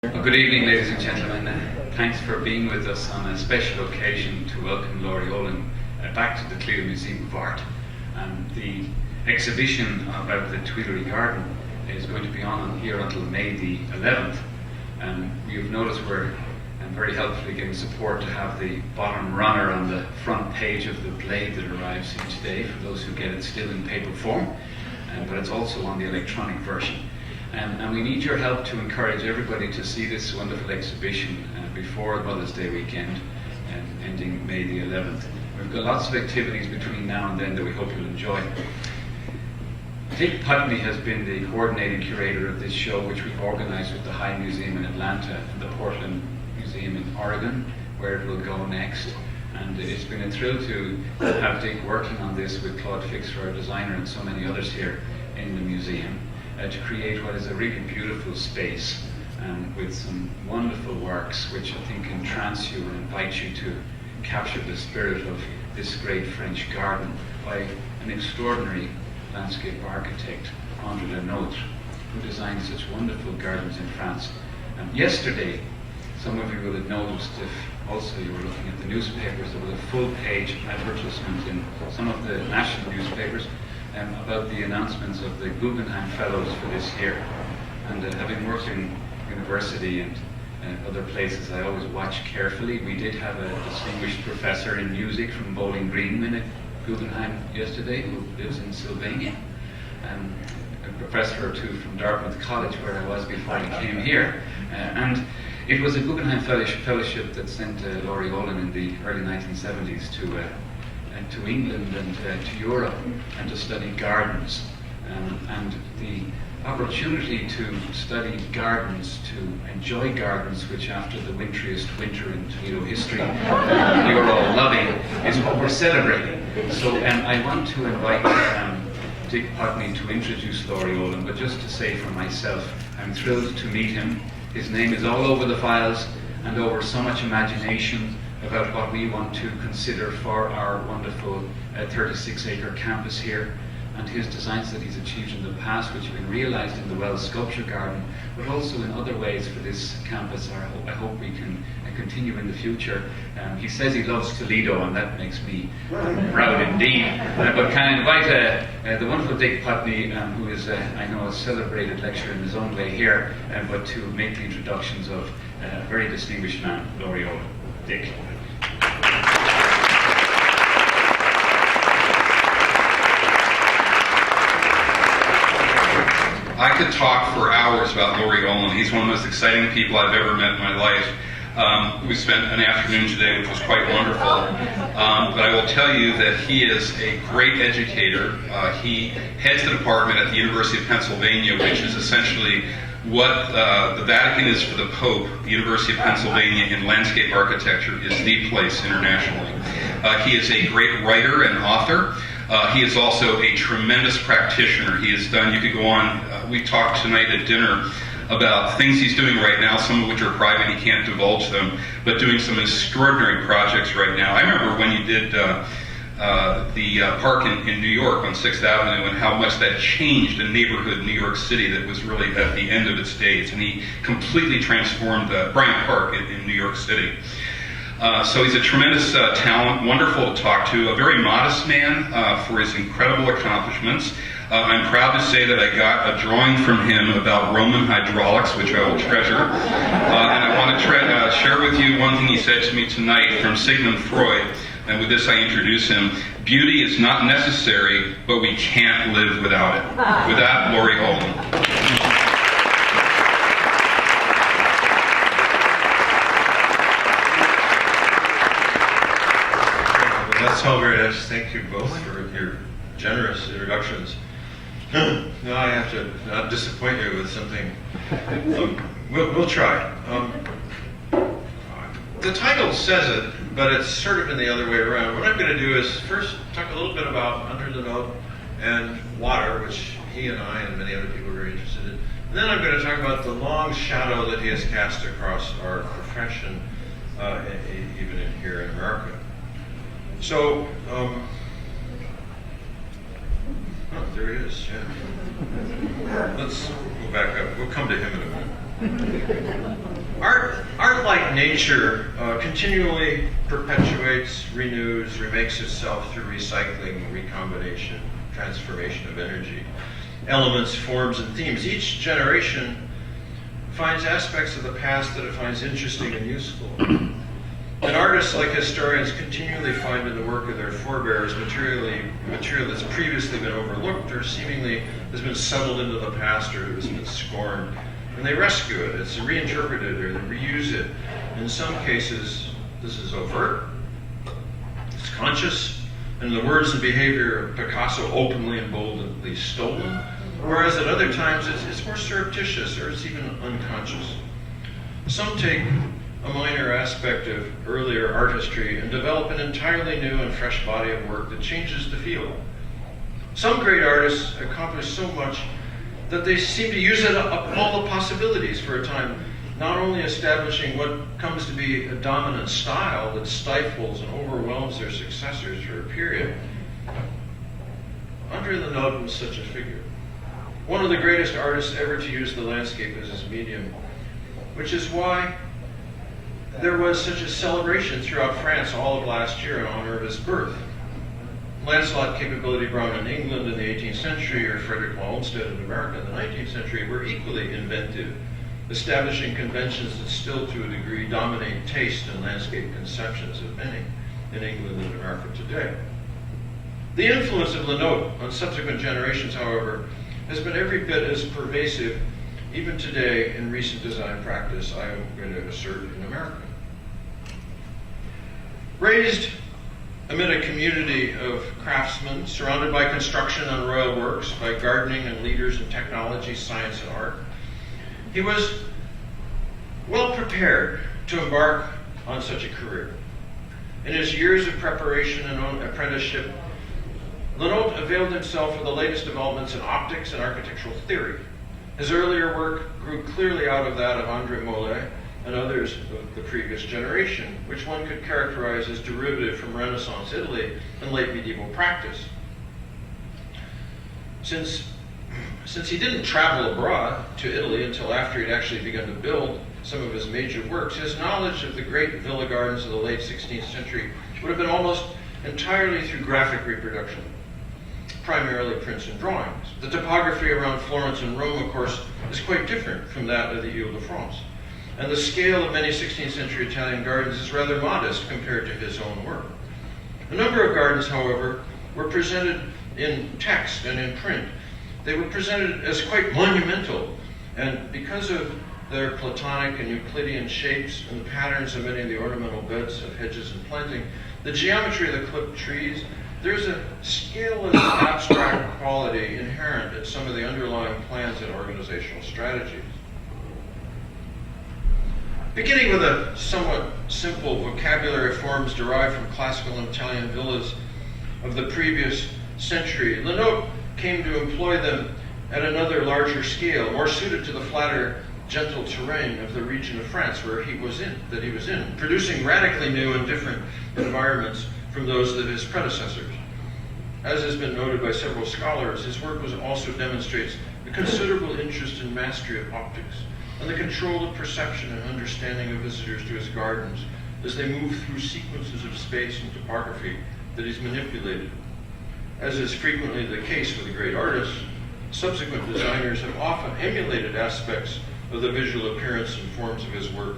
Well, good evening, ladies and gentlemen. Thanks for being with us on a special occasion to welcome Laurie Olin back to the Tuileries Museum of Art. The exhibition about the Tuileries Garden is going to be on here until May the 11th. You've noticed we're very helpfully getting support to have the bottom runner on the front page of the blade that arrives each day for those who get it still in paper form, but it's also on the electronic version. And we need your help to encourage everybody to see this wonderful exhibition before Mother's Day weekend, ending May the 11th. We've got lots of activities between now and then that we hope you'll enjoy. Dick Putney has been the coordinating curator of this show, which we've organized with the High Museum in Atlanta and the Portland Museum in Oregon, where it will go next. And it's been a thrill to have Dick working on this with Claude Fixer, our designer, and so many others here in the museum. To create what is a really beautiful space with some wonderful works which I think entrance you and invite you to capture the spirit of this great French garden by an extraordinary landscape architect, André Le Nôtre, who designed such wonderful gardens in France. Yesterday, some of you will have noticed, if also you were looking at the newspapers, there was a full-page advertisement in some of the national newspapers about the announcements of the Guggenheim Fellows for this year. And having worked in university and other places, I always watch carefully. We did have a distinguished professor in music from Bowling Green at Guggenheim yesterday, who lives in Sylvania. A professor or two from Dartmouth College, where I was before I came here. And it was a Guggenheim fellowship that sent Laurie Olin in the early 1970s to England and to Europe and to study gardens. And the opportunity to study gardens, to enjoy gardens, which after the wintriest winter in Toledo history you're all loving, is what we're celebrating. So I want to invite Dick Putney to introduce Laurie Olin, but just to say for myself, I'm thrilled to meet him. His name is all over the files and over so much imagination about what we want to consider for our wonderful 36-acre campus here, and his designs that he's achieved in the past, which have been realized in the Wells Sculpture Garden, but also in other ways for this campus. I hope we can continue in the future. He says he loves Toledo, and that makes me proud indeed. But can I invite the wonderful Dick Putney, who is, I know, a celebrated lecturer in his own way here, but to make the introductions of a very distinguished man, Laurie Olin. Dick. I could talk for hours about Laurie Olin. He's one of the most exciting people I've ever met in my life. We spent an afternoon today, which was quite wonderful. But I will tell you that he is a great educator. He heads the department at the University of Pennsylvania, which is essentially what the Vatican is for the Pope. The University of Pennsylvania in landscape architecture is the place internationally. He is a great writer and author. He is also a tremendous practitioner. He has done, you could go on, we talked tonight at dinner about things he's doing right now, some of which are private, he can't divulge them, but doing some extraordinary projects right now. I remember when you did the park in New York on 6th Avenue and how much that changed a neighborhood in New York City that was really at the end of its days. And he completely transformed Bryant Park in New York City. So he's a tremendous talent, wonderful to talk to, a very modest man for his incredible accomplishments. I'm proud to say that I got a drawing from him about Roman hydraulics, which I will treasure. And I want to share with you one thing he said to me tonight from Sigmund Freud. And with this I introduce him. Beauty is not necessary, but we can't live without it. With that, Laurie Olin. That's all very nice. Thank you both for your generous introductions. Now I have to not disappoint you with something. We'll try. The title says it, but it's sort of in the other way around. What I'm going to do is first talk a little bit about André Le Nôtre and water, which he and I and many other people are very interested in. And then I'm going to talk about the long shadow that he has cast across our profession, even here in America. So, there he is, yeah. Let's go back up. We'll come to him in a minute. Art like nature, continually perpetuates, renews, remakes itself through recycling, recombination, transformation of energy, elements, forms, and themes. Each generation finds aspects of the past that it finds interesting and useful. And artists, like historians, continually find in the work of their forebears material that's previously been overlooked or seemingly has been settled into the past or has been scorned. And they rescue it, it's reinterpreted or they reuse it. In some cases, this is overt, it's conscious, and the words and behavior of Picasso openly and boldly stolen, whereas at other times it's more surreptitious or it's even unconscious. Some take a minor aspect of earlier artistry and develop an entirely new and fresh body of work that changes the feel. Some great artists accomplish so much that they seem to use up all the possibilities for a time, not only establishing what comes to be a dominant style that stifles and overwhelms their successors for a period. André Le Nôtre was such a figure. One of the greatest artists ever to use the landscape as his medium, which is why there was such a celebration throughout France all of last year in honor of his birth. Lancelot Capability Brown in England in the 18th century or Frederick Law Olmsted in America in the 19th century were equally inventive, establishing conventions that still to a degree dominate taste and landscape conceptions of many in England and America today. The influence of Le Nôtre on subsequent generations, however, has been every bit as pervasive even today in recent design practice, I am going to assert, in America. Raised amid a community of craftsmen, surrounded by construction and royal works, by gardening and leaders in technology, science, and art, he was well prepared to embark on such a career. In his years of preparation and apprenticeship, Le Nôtre availed himself of the latest developments in optics and architectural theory. His earlier work grew clearly out of that of André Mollet and others of the previous generation, which one could characterize as derivative from Renaissance Italy and late medieval practice. Since he didn't travel abroad to Italy until after he'd actually begun to build some of his major works, his knowledge of the great villa gardens of the late 16th century would have been almost entirely through graphic reproduction, primarily prints and drawings. The topography around Florence and Rome, of course, is quite different from that of the Ile-de-France. And the scale of many 16th century Italian gardens is rather modest compared to his own work. A number of gardens, however, were presented in text and in print. They were presented as quite monumental, and because of their Platonic and Euclidean shapes and the patterns of many of the ornamental beds of hedges and planting, the geometry of the clipped trees, there's a scaleless abstract quality inherent in some of the underlying plans and organizational strategies. Beginning with a somewhat simple vocabulary of forms derived from classical Italian villas of the previous century, Le Nôtre came to employ them at another larger scale, more suited to the flatter, gentle terrain of the region of France that he was in, producing radically new and different environments from those of his predecessors. As has been noted by several scholars, his work also demonstrates a considerable interest in mastery of optics and the control of perception and understanding of visitors to his gardens as they move through sequences of space and topography that he's manipulated. As is frequently the case with the great artists, subsequent designers have often emulated aspects of the visual appearance and forms of his work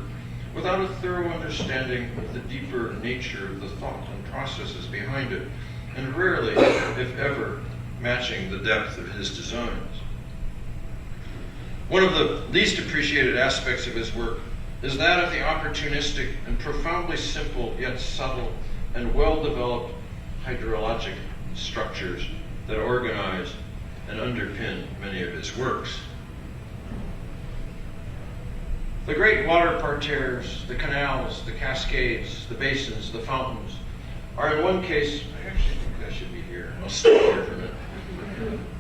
without a thorough understanding of the deeper nature of the thought and processes behind it, and rarely, if ever, matching the depth of his designs. One of the least appreciated aspects of his work is that of the opportunistic and profoundly simple yet subtle and well-developed hydrologic structures that organize and underpin many of his works. The great water parterres, the canals, the cascades, the basins, the fountains are in one case, I actually think that should be here, I'll stay here for a minute,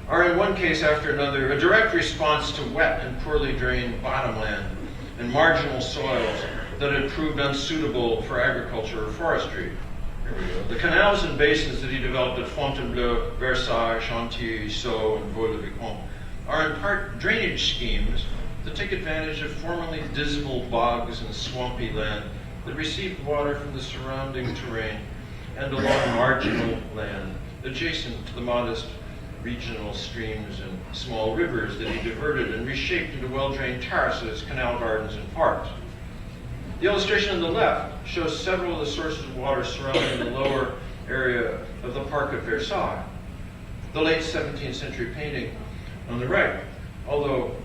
are in one case after another a direct response to wet and poorly drained bottomland and marginal soils that had proved unsuitable for agriculture or forestry. Here we go. The canals and basins that he developed at Fontainebleau, Versailles, Chantilly, Sceaux, and Vaux-le-Vicomte are in part drainage schemes to take advantage of formerly dismal bogs and swampy land that received water from the surrounding terrain and along marginal land adjacent to the modest regional streams and small rivers that he diverted and reshaped into well-drained terraces, canal gardens, and parks. The illustration on the left shows several of the sources of water surrounding the lower area of the park at Versailles. The late 17th century painting on the right, although,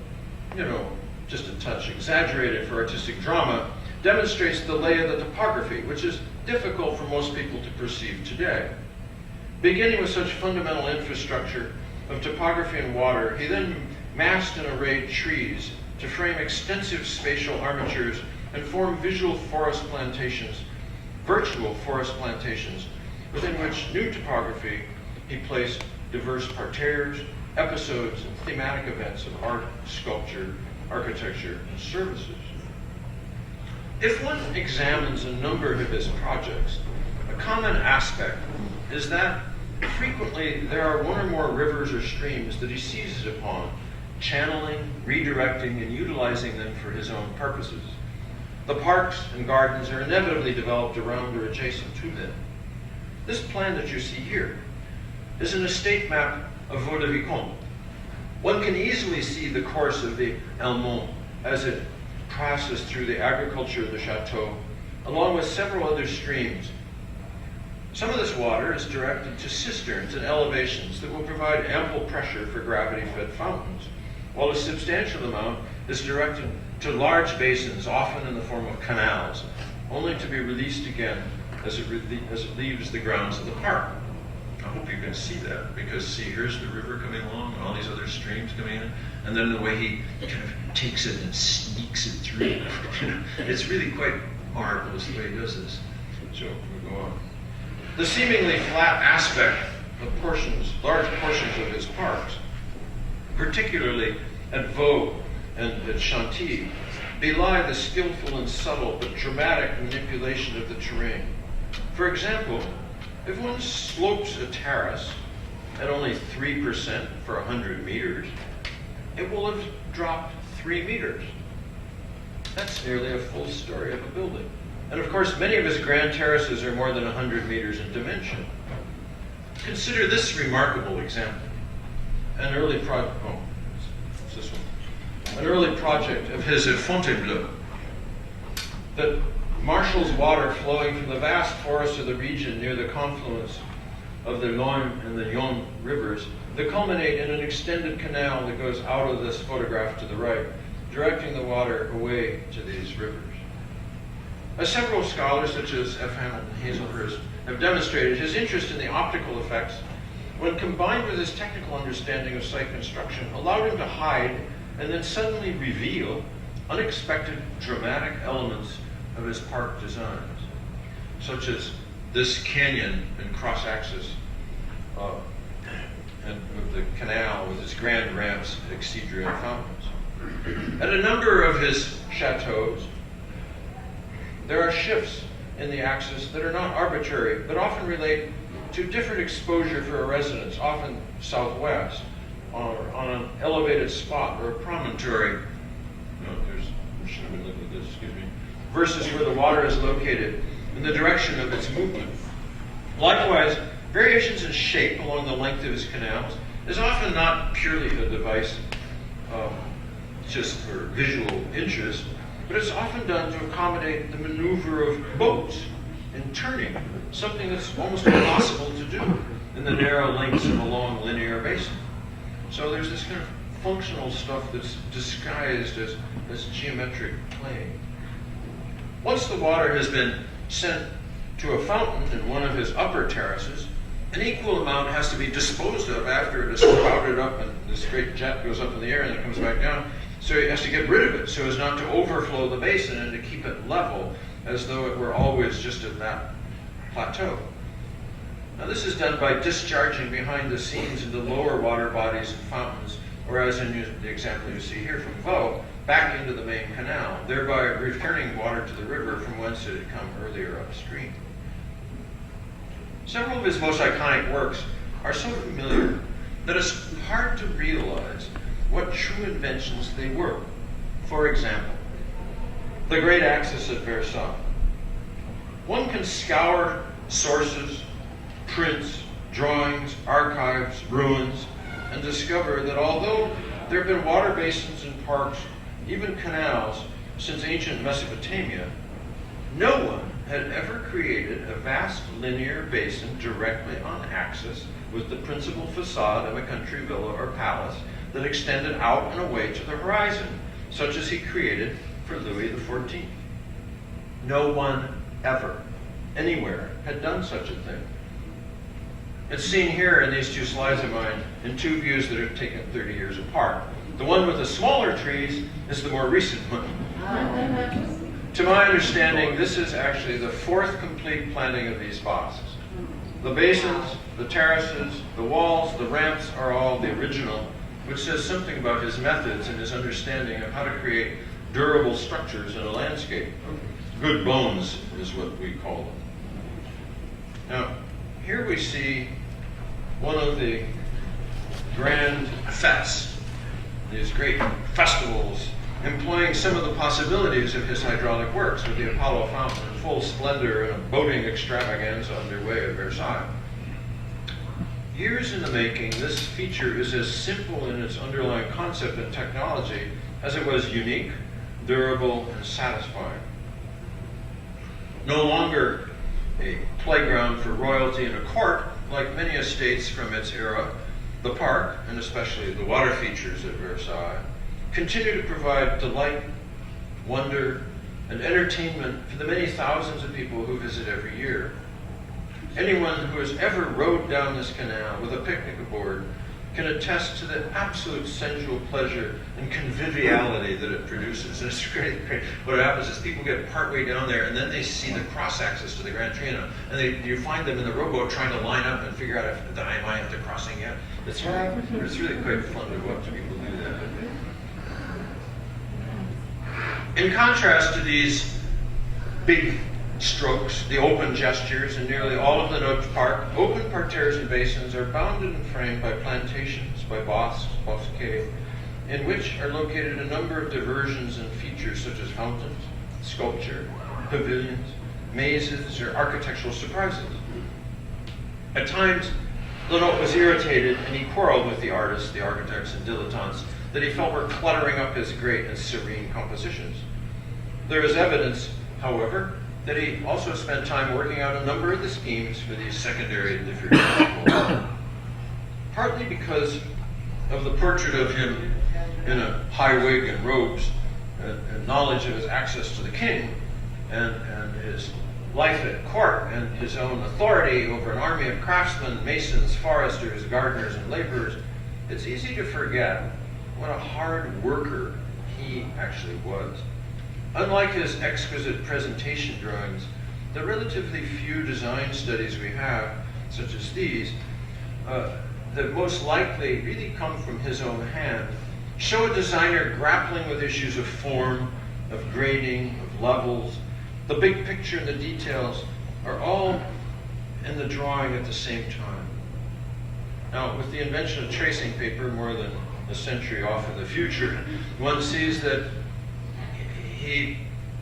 just a touch exaggerated for artistic drama, demonstrates the lay of the topography, which is difficult for most people to perceive today. Beginning with such fundamental infrastructure of topography and water, he then massed and arrayed trees to frame extensive spatial armatures and form virtual forest plantations, within which new topography he placed diverse parterres, episodes, and thematic events of art, sculpture, architecture, and services. If one examines a number of his projects, a common aspect is that frequently there are one or more rivers or streams that he seizes upon, channeling, redirecting, and utilizing them for his own purposes. The parks and gardens are inevitably developed around or adjacent to them. This plan that you see here is an estate map of Vaux-le-Vicomte. One can easily see the course of the Almont as it passes through the agriculture of the chateau, along with several other streams. Some of this water is directed to cisterns and elevations that will provide ample pressure for gravity-fed fountains, while a substantial amount is directed to large basins, often in the form of canals, only to be released again as it leaves the grounds of the park. I hope you can see that, because see, here's the river coming along and all these other streams coming in, and then the way he kind of takes it and sneaks it through. It's really quite marvelous the way he does this. So we'll go on. The seemingly flat aspect of large portions of his parks, particularly at Vaux and at Chantilly, belie the skillful and subtle but dramatic manipulation of the terrain. For example, if one slopes a terrace at only 3% for 100 meters, it will have dropped 3 meters. That's nearly a full story of a building. And of course, many of his grand terraces are more than 100 meters in dimension. Consider this remarkable example. An early project of his at Fontainebleau that marshals water flowing from the vast forests of the region near the confluence of the Loire and the Yonne rivers that culminate in an extended canal that goes out of this photograph to the right, directing the water away to these rivers. As several scholars, such as F. Hamilton Hazelhurst, have demonstrated, his interest in the optical effects, when combined with his technical understanding of site construction, allowed him to hide and then suddenly reveal unexpected dramatic elements of his park designs, such as this canyon and cross-axis and with the canal with its grand ramps, exedra, and fountains. At a number of his chateaus, there are shifts in the axis that are not arbitrary, but often relate to different exposure for a residence, often southwest, or on an elevated spot or a promontory. We should have been looking at this, excuse me. Versus where the water is located in the direction of its movement. Likewise, variations in shape along the length of his canals is often not purely a device just for visual interest, but it's often done to accommodate the maneuver of boats in turning, something that's almost impossible to do in the narrow lengths of a long linear basin. So there's this kind of functional stuff that's disguised as geometric playing. Once the water has been sent to a fountain in one of his upper terraces, an equal amount has to be disposed of after it is spouted up and this great jet goes up in the air and then comes back down. So he has to get rid of it so as not to overflow the basin and to keep it level as though it were always just at that plateau. Now this is done by discharging behind the scenes into lower water bodies and fountains, or as in the example you see here from Vaux, back into the main canal, thereby returning water to the river from whence it had come earlier upstream. Several of his most iconic works are so familiar that it's hard to realize what true inventions they were. For example, the great axis at Versailles. One can scour sources, prints, drawings, archives, ruins, and discover that although there have been water basins and parks, even canals, since ancient Mesopotamia, no one had ever created a vast linear basin directly on axis with the principal facade of a country villa or palace that extended out and away to the horizon, such as he created for Louis XIV. No one ever, anywhere, had done such a thing. It's seen here in these two slides of mine in two views that are taken 30 years apart. The one with the smaller trees is the more recent one. To my understanding, this is actually the fourth complete planting of these vases. The basins, the terraces, the walls, the ramps are all the original, which says something about his methods and his understanding of how to create durable structures in a landscape. Good bones is what we call them. Now, here we see one of the grand fetes, these great festivals, employing some of the possibilities of his hydraulic works with the Apollo fountain in full splendor and a boating extravaganza underway at Versailles. Years in the making, this feature is as simple in its underlying concept and technology as it was unique, durable, and satisfying. No longer a playground for royalty and a court, like many estates from its era, the park, and especially the water features at Versailles, continue to provide delight, wonder, and entertainment for the many thousands of people who visit every year. Anyone who has ever rowed down this canal with a picnic aboard can attest to the absolute sensual pleasure and conviviality that it produces. And it's really great. What happens is people get partway down there and then they see the cross-access to the Grand Trianon, and you find them in the rowboat trying to line up and figure out if am I at the crossing yet. It's really quite fun to watch people do that. In contrast to these big strokes, the open gestures, in nearly all of the Nôtre Park, open parterres and basins are bounded and framed by plantations, by bosques, in which are located a number of diversions and features such as fountains, sculpture, pavilions, mazes, or architectural surprises. At times, Le Nôtre was irritated and he quarreled with the artists, the architects, and dilettantes that he felt were cluttering up his great and serene compositions. There is evidence, however, that he also spent time working out a number of the schemes for these secondary different partly because of the portrait of him in a high wig and robes, and knowledge of his access to the king, and his life at court, and his own authority over an army of craftsmen, masons, foresters, gardeners, and laborers. It's easy to forget what a hard worker he actually was. Unlike his exquisite presentation drawings, the relatively few design studies we have, such as these, that most likely really come from his own hand, show a designer grappling with issues of form, of grading, of levels. The big picture and the details are all in the drawing at the same time. Now, with the invention of tracing paper more than a century off in the future, one sees that he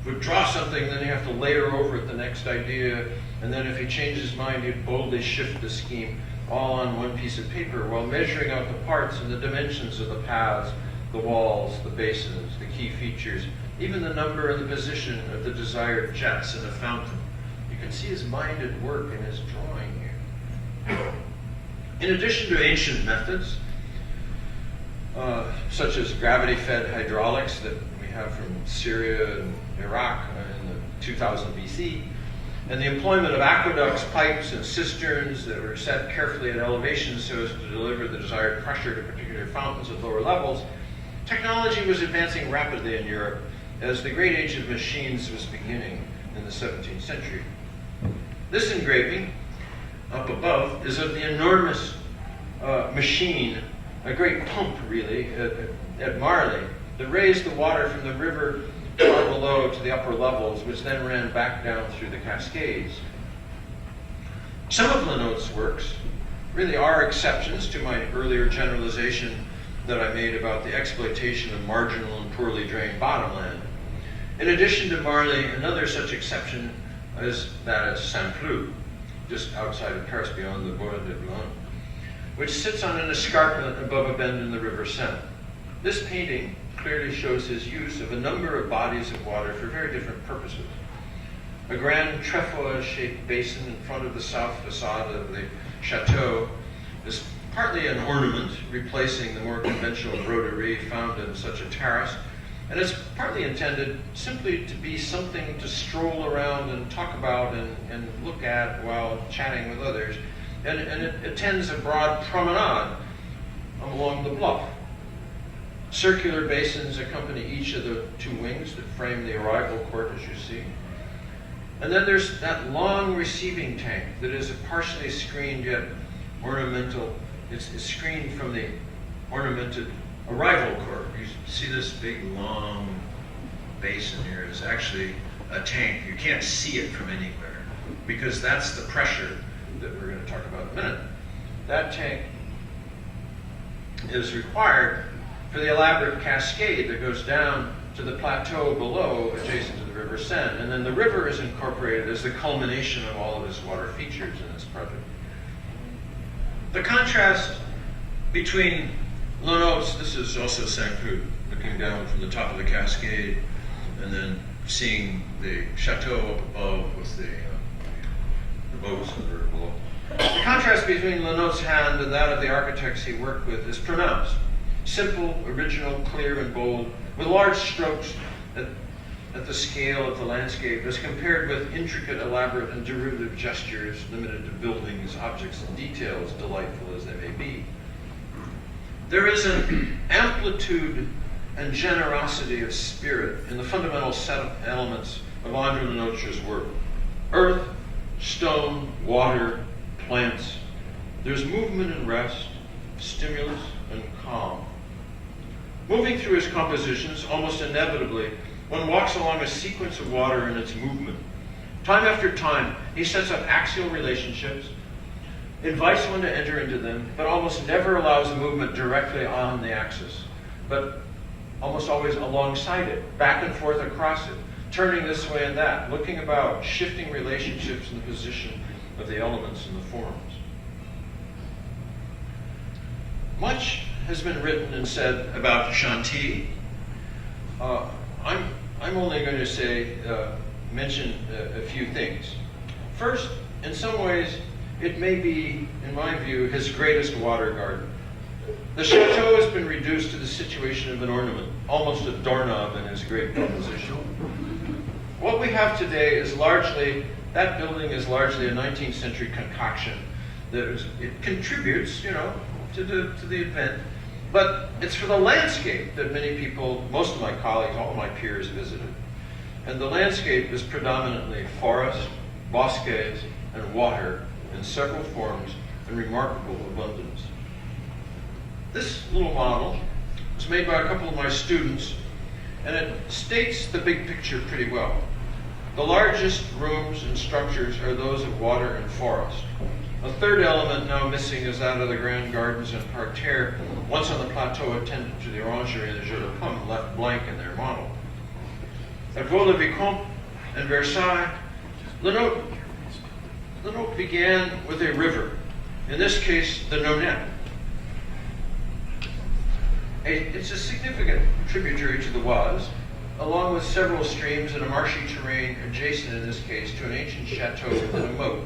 would draw something, then he'd have to layer over it the next idea, and then if he changed his mind, he'd boldly shift the scheme all on one piece of paper while measuring out the parts and the dimensions of the paths, the walls, the basins, the key features, even the number and the position of the desired jets in a fountain. You can see his mind at work in his drawing here. In addition to ancient methods, such as gravity-fed hydraulics that we have from Syria and Iraq in the 2000 BC, and the employment of aqueducts, pipes, and cisterns that were set carefully at elevations so as to deliver the desired pressure to particular fountains at lower levels, technology was advancing rapidly in Europe as the great age of machines was beginning in the 17th century. This engraving, up above, is of the enormous machine, a great pump really, at Marly, that raised the water from the river far below to the upper levels, which then ran back down through the Cascades. Some of Le Nôtre's works really are exceptions to my earlier generalization that I made about the exploitation of marginal and poorly drained bottomland. In addition to Marly, another such exception is that at Saint-Cloud, just outside of Paris beyond the Bois de Boulogne, which sits on an escarpment above a bend in the River Seine. This painting clearly shows his use of a number of bodies of water for very different purposes. A grand trefoil-shaped basin in front of the south facade of the chateau is partly an ornament, replacing the more conventional broderie found in such a terrace, and it's partly intended simply to be something to stroll around and talk about and look at while chatting with others, and it attends a broad promenade along the bluff. Circular basins accompany each of the two wings that frame the arrival court, as you see. And then there's that long receiving tank that is a partially screened yet ornamental. It's screened from the ornamented arrival court. You see this big long basin here is actually a tank. You can't see it from anywhere because that's the pressure that we're going to talk about in a minute. That tank is required for the elaborate cascade that goes down to the plateau below, adjacent to the River Seine. And then the river is incorporated as the culmination of all of its water features in this project. The contrast between Le Nôtre, this is also Saint-Cloud, looking down from the top of the cascade, and then seeing the chateau up above with the boats that are below. The contrast between Le Nôtre's hand and that of the architects he worked with is pronounced. Simple, original, clear, and bold, with large strokes at the scale of the landscape, as compared with intricate, elaborate, and derivative gestures limited to buildings, objects, and details, delightful as they may be. There is an amplitude and generosity of spirit in the fundamental set of elements of André Le Nôtre's work. Earth, stone, water, plants. There's movement and rest, stimulus and calm. Moving through his compositions, almost inevitably, one walks along a sequence of water and its movement. Time after time, he sets up axial relationships, invites one to enter into them, but almost never allows movement directly on the axis, but almost always alongside it, back and forth across it, turning this way and that, looking about, shifting relationships in the position of the elements and the forms. Much has been written and said about Chantilly. I'm only going to mention a few things. First, in some ways, it may be, in my view, his greatest water garden. The chateau has been reduced to the situation of an ornament, almost a doorknob in his great composition. What we have today is largely, that building is largely a 19th century concoction. It contributes, to the event, but it's for the landscape that many people, most of my colleagues, all of my peers visited. And the landscape is predominantly forest, bosques, and water in several forms in remarkable abundance. This little model was made by a couple of my students, and it states the big picture pretty well. The largest rooms and structures are those of water and forest. A third element now missing is that of the grand gardens and parterre, once on the plateau attendant to the orangerie and the jeu de pomme, left blank in their model. At Vaux-le-Vicomte and Versailles, Le Nôtre began with a river, in this case the Nonette. It's a significant tributary to the Oise, along with several streams and a marshy terrain adjacent in this case to an ancient chateau within a moat,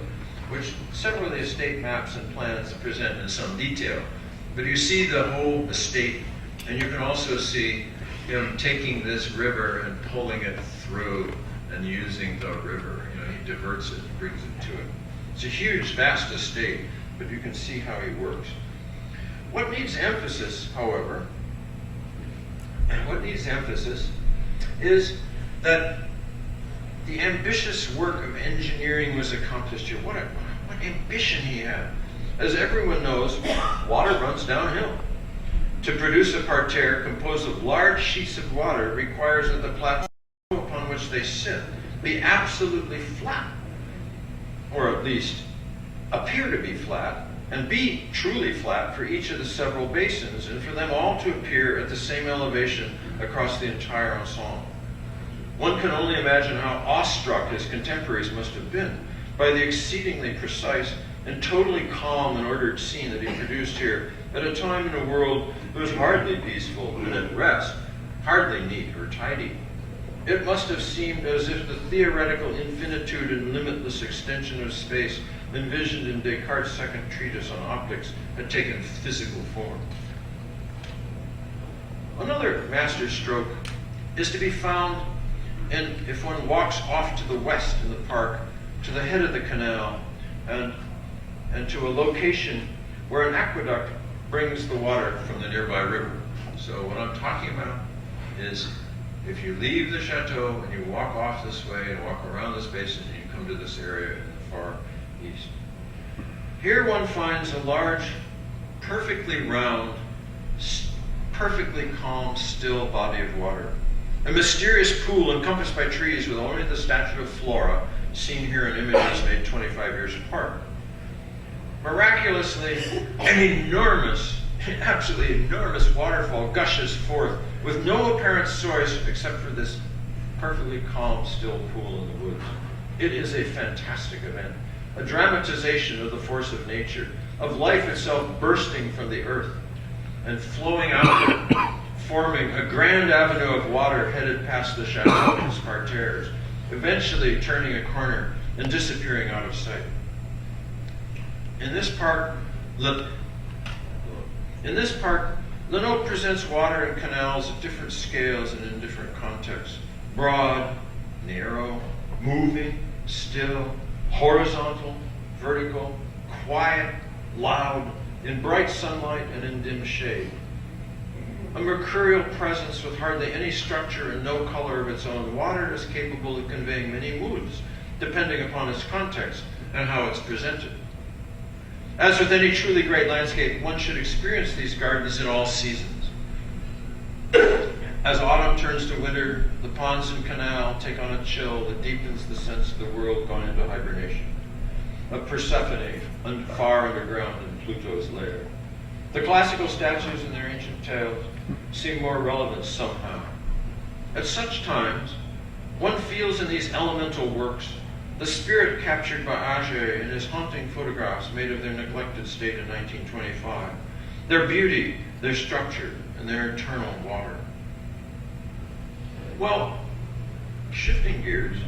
which several of the estate maps and plans present in some detail. But you see the whole estate, and you can also see him taking this river and pulling it through and using the river. He diverts it and brings it to it. It's a huge, vast estate, but you can see how he works. What needs emphasis, however, is that the ambitious work of engineering was accomplished here. What ambition he had. As everyone knows, water runs downhill. To produce a parterre composed of large sheets of water requires that the plateau upon which they sit be absolutely flat, or at least appear to be flat, and B, truly flat for each of the several basins, and for them all to appear at the same elevation across the entire ensemble. One can only imagine how awestruck his contemporaries must have been by the exceedingly precise and totally calm and ordered scene that he produced here at a time in a world that was hardly peaceful and at rest, hardly neat or tidy. It must have seemed as if the theoretical infinitude and limitless extension of space envisioned in Descartes' second treatise on optics had taken physical form. Another masterstroke is to be found if one walks off to the west in the park, to the head of the canal, and to a location where an aqueduct brings the water from the nearby river. So what I'm talking about is if you leave the chateau and you walk off this way and walk around this basin and you come to this area in the far east. Here one finds a large, perfectly round, perfectly calm, still body of water. A mysterious pool encompassed by trees with only the statue of Flora, seen here in images made 25 years apart. Miraculously, an enormous, absolutely enormous waterfall gushes forth with no apparent source except for this perfectly calm, still pool in the woods. It is a fantastic event, a dramatization of the force of nature, of life itself bursting from the earth and flowing out, forming a grand avenue of water headed past the chateau and its parterres, eventually turning a corner and disappearing out of sight. In this park, Le Nôtre presents water and canals at different scales and in different contexts. Broad, narrow, moving, still, horizontal, vertical, quiet, loud, in bright sunlight and in dim shade. A mercurial presence with hardly any structure and no color of its own, water is capable of conveying many moods, depending upon its context and how it's presented. As with any truly great landscape, one should experience these gardens in all seasons. As autumn turns to winter, the ponds and canal take on a chill that deepens the sense of the world gone into hibernation, of Persephone far underground in Pluto's lair. The classical statues and their ancient tales seem more relevant somehow. At such times, one feels in these elemental works the spirit captured by Auger in his haunting photographs made of their neglected state in 1925, their beauty, their structure, and their internal water. Well, shifting gears,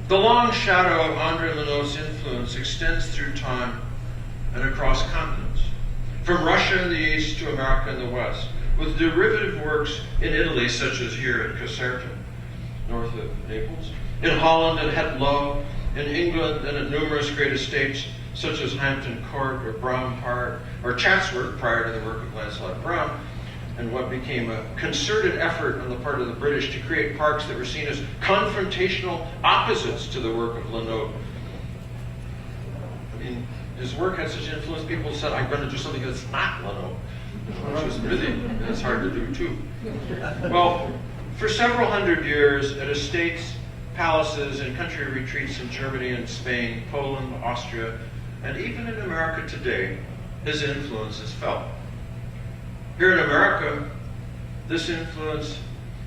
the long shadow of André Le Nôtre's influence extends through time and across continents, from Russia in the east to America in the west, with derivative works in Italy, such as here at Caserta, north of Naples, in Holland and Het Loo, in England and at numerous great estates such as Hampton Court or Brougham Park or Chatsworth prior to the work of Lancelot Brown, and what became a concerted effort on the part of the British to create parks that were seen as confrontational opposites to the work of Le Nôtre. I mean, his work had such influence, people said, I'm going to do something that's not Le Nôtre, which was really, it's hard to do too. Well, for several hundred years at estates, palaces, and country retreats in Germany and Spain, Poland, Austria, and even in America today, his influence is felt. Here in America, this influence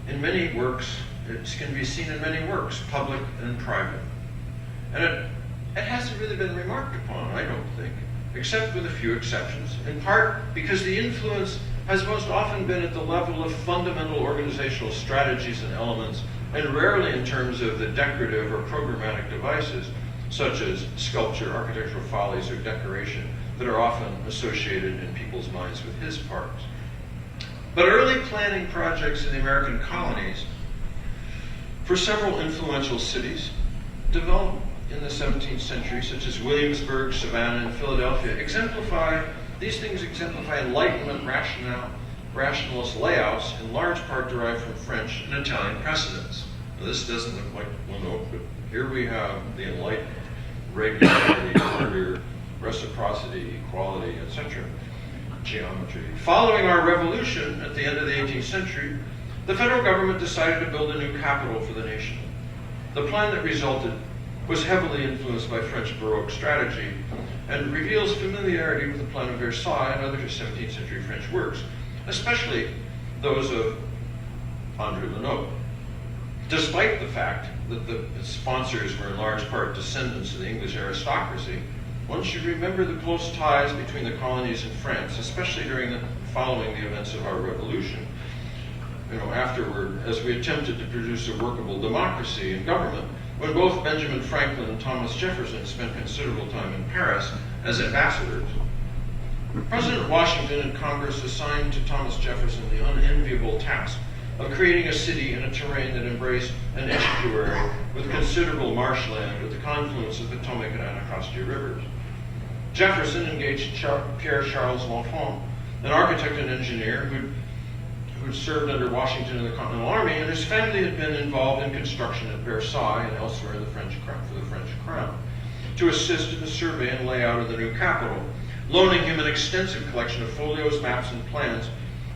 in many works, it can be seen in many works, public and private. And it hasn't really been remarked upon, I don't think, except with a few exceptions, in part because the influence has most often been at the level of fundamental organizational strategies and elements, and rarely in terms of the decorative or programmatic devices, such as sculpture, architectural follies, or decoration, that are often associated in people's minds with his parks. But early planning projects in the American colonies for several influential cities developed in the 17th century, such as Williamsburg, Savannah, and Philadelphia, these things exemplify Enlightenment rationalist layouts, in large part derived from French and Italian precedents. Now, this doesn't look like Le Nôtre, but here we have the enlightened regularity, order, reciprocity, equality, etc. geometry. Following our revolution at the end of the 18th century, the federal government decided to build a new capital for the nation. The plan that resulted was heavily influenced by French Baroque strategy and reveals familiarity with the Plan of Versailles and other 17th century French works, especially those of André Le Nôtre. Despite the fact that the sponsors were in large part descendants of the English aristocracy, one should remember the close ties between the colonies and France, especially following the events of our revolution. Afterward, as we attempted to produce a workable democracy in government, when both Benjamin Franklin and Thomas Jefferson spent considerable time in Paris as ambassadors. President Washington and Congress assigned to Thomas Jefferson the unenviable task of creating a city in a terrain that embraced an estuary with considerable marshland at the confluence of the Potomac and Anacostia rivers. Jefferson engaged Pierre Charles L'Enfant, an architect and engineer who'd served under Washington in the Continental Army, and whose family had been involved in construction at Versailles and elsewhere in for the French crown, to assist in the survey and layout of the new capital, loaning him an extensive collection of folios, maps, and plans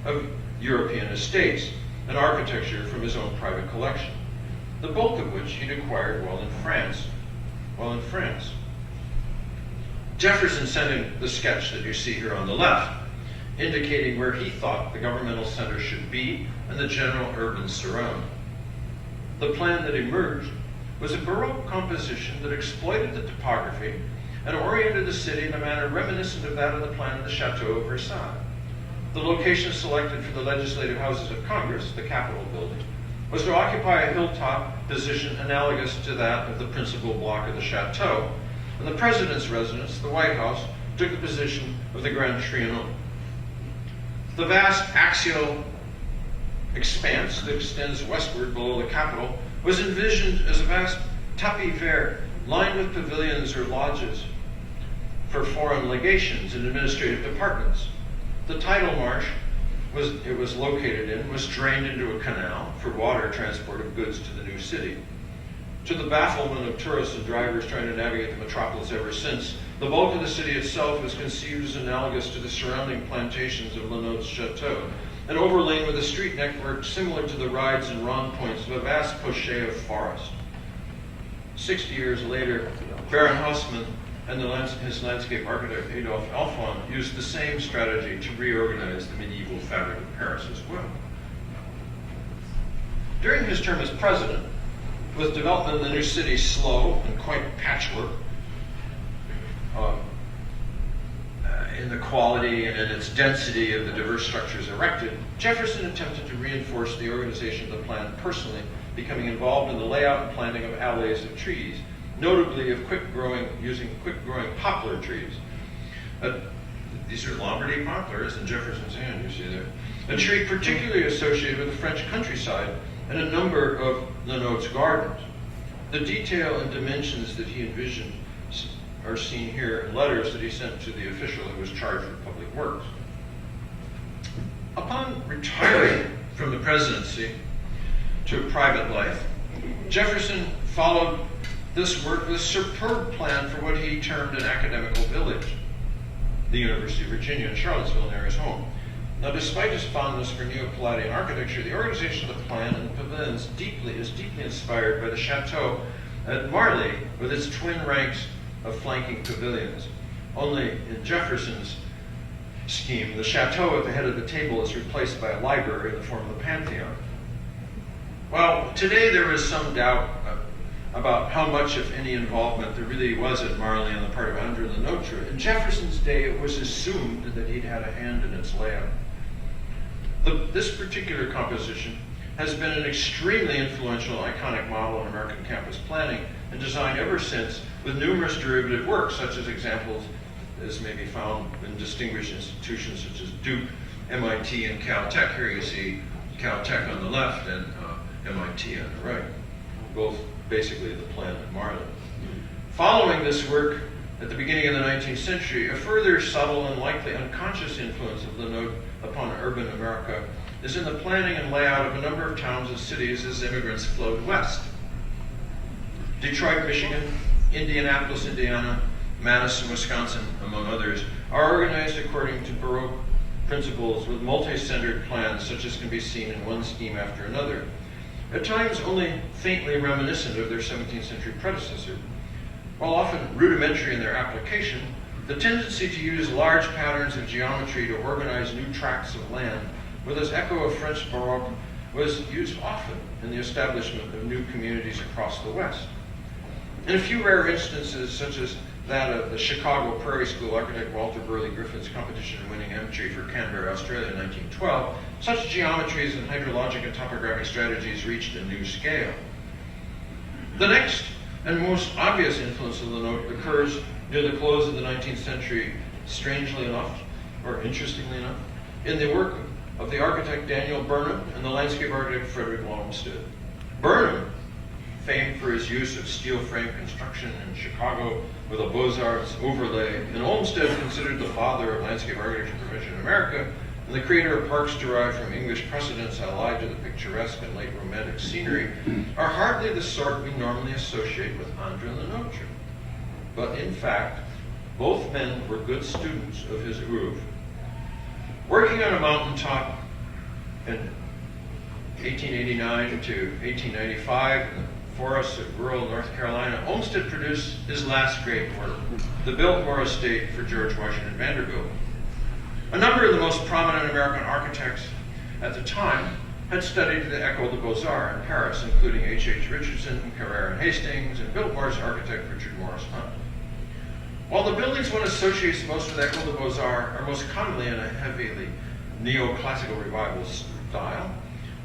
of European estates and architecture from his own private collection, the bulk of which he'd acquired while in France. Jefferson sent him the sketch that you see here on the left, indicating where he thought the governmental center should be and the general urban surrounding. The plan that emerged was a Baroque composition that exploited the topography and oriented the city in a manner reminiscent of that of the plan of the Chateau of Versailles. The location selected for the legislative houses of Congress, the Capitol building, was to occupy a hilltop position analogous to that of the principal block of the Chateau, and the president's residence, the White House, took the position of the Grand Trianon. The vast axial expanse that extends westward below the Capitol was envisioned as a vast tapis vert lined with pavilions or lodges for foreign legations and administrative departments. The tidal marsh it was located in was drained into a canal for water transport of goods to the new city. To the bafflement of tourists and drivers trying to navigate the metropolis ever since, the bulk of the city itself was conceived as analogous to the surrounding plantations of Le Nôtre's chateau, and overlain with a street network similar to the rides and rond points of a vast pochette of forest. 60 years later, Baron Haussmann and his landscape architect Adolphe Alphon used the same strategy to reorganize the medieval fabric of Paris as well. During his term as president, with development in the new city slow and quite patchwork in the quality and in its density of the diverse structures erected, Jefferson attempted to reinforce the organization of the plan personally, becoming involved in the layout and planting of alleys of trees, notably of using quick-growing poplar trees. These are Lombardy poplars in Jefferson's hand, you see there. A tree particularly associated with the French countryside and a number of Le Nôtre's gardens. The detail and dimensions that he envisioned are seen here in letters that he sent to the official who was charged with public works. Upon retiring from the presidency to private life, Jefferson followed this work with a superb plan for what he termed an academical village, the University of Virginia in Charlottesville, near his home. Now, despite his fondness for Neo-Palladian architecture, the organization of the plan and the pavilions is deeply inspired by the chateau at Marly, with its twin ranks of flanking pavilions. Only in Jefferson's scheme, the chateau at the head of the table is replaced by a library in the form of the Pantheon. Well, today there is some doubt about how much, if any, involvement there really was at Marly on the part of André Le Nôtre. In Jefferson's day, it was assumed that he'd had a hand in its layout. This particular composition has been an extremely influential, iconic model in American campus planning and design ever since, with numerous derivative works, such as examples as may be found in distinguished institutions such as Duke, MIT, and Caltech. Here you see Caltech on the left and MIT on the right, both basically the plan at Marly. Following this work at the beginning of the 19th century, a further subtle and likely unconscious influence of Le Nôtre upon urban America is in the planning and layout of a number of towns and cities as immigrants flowed west. Detroit, Michigan, Indianapolis, Indiana, Madison, Wisconsin, among others, are organized according to Baroque principles with multi-centered plans such as can be seen in one scheme after another, at times only faintly reminiscent of their 17th century predecessor. while often rudimentary in their application, the tendency to use large patterns of geometry to organize new tracts of land with its echo of French Baroque was used often in the establishment of new communities across the West. In a few rare instances, such as that of the Chicago Prairie School architect Walter Burley Griffin's competition-winning entry for Canberra, Australia in 1912, such geometries and hydrologic and topographic strategies reached a new scale. The next and most obvious influence of Le Nôtre occurs near the close of the 19th century, strangely enough, or interestingly enough, in the work of the architect Daniel Burnham and the landscape architect Frederick Olmsted. Burnham, famed for his use of steel frame construction in Chicago with a Beaux-Arts overlay, and Olmsted considered the father of landscape architecture profession in America, and the creator of parks derived from English precedents allied to the picturesque and late romantic scenery, are hardly the sort we normally associate with André Le Nôtre. But in fact, both men were good students of his oeuvre. Working on a mountaintop in 1889 to 1895 in the forests of rural North Carolina, Olmsted produced his last great work, the Biltmore Estate for George Washington Vanderbilt. A number of the most prominent American architects at the time had studied the École des Beaux-Arts in Paris, including H.H. Richardson, Carrere and Hastings, and Biltmore's architect Richard Morris Hunt. While the buildings one associates most with École des Beaux-Arts are most commonly in a heavily neoclassical revival style,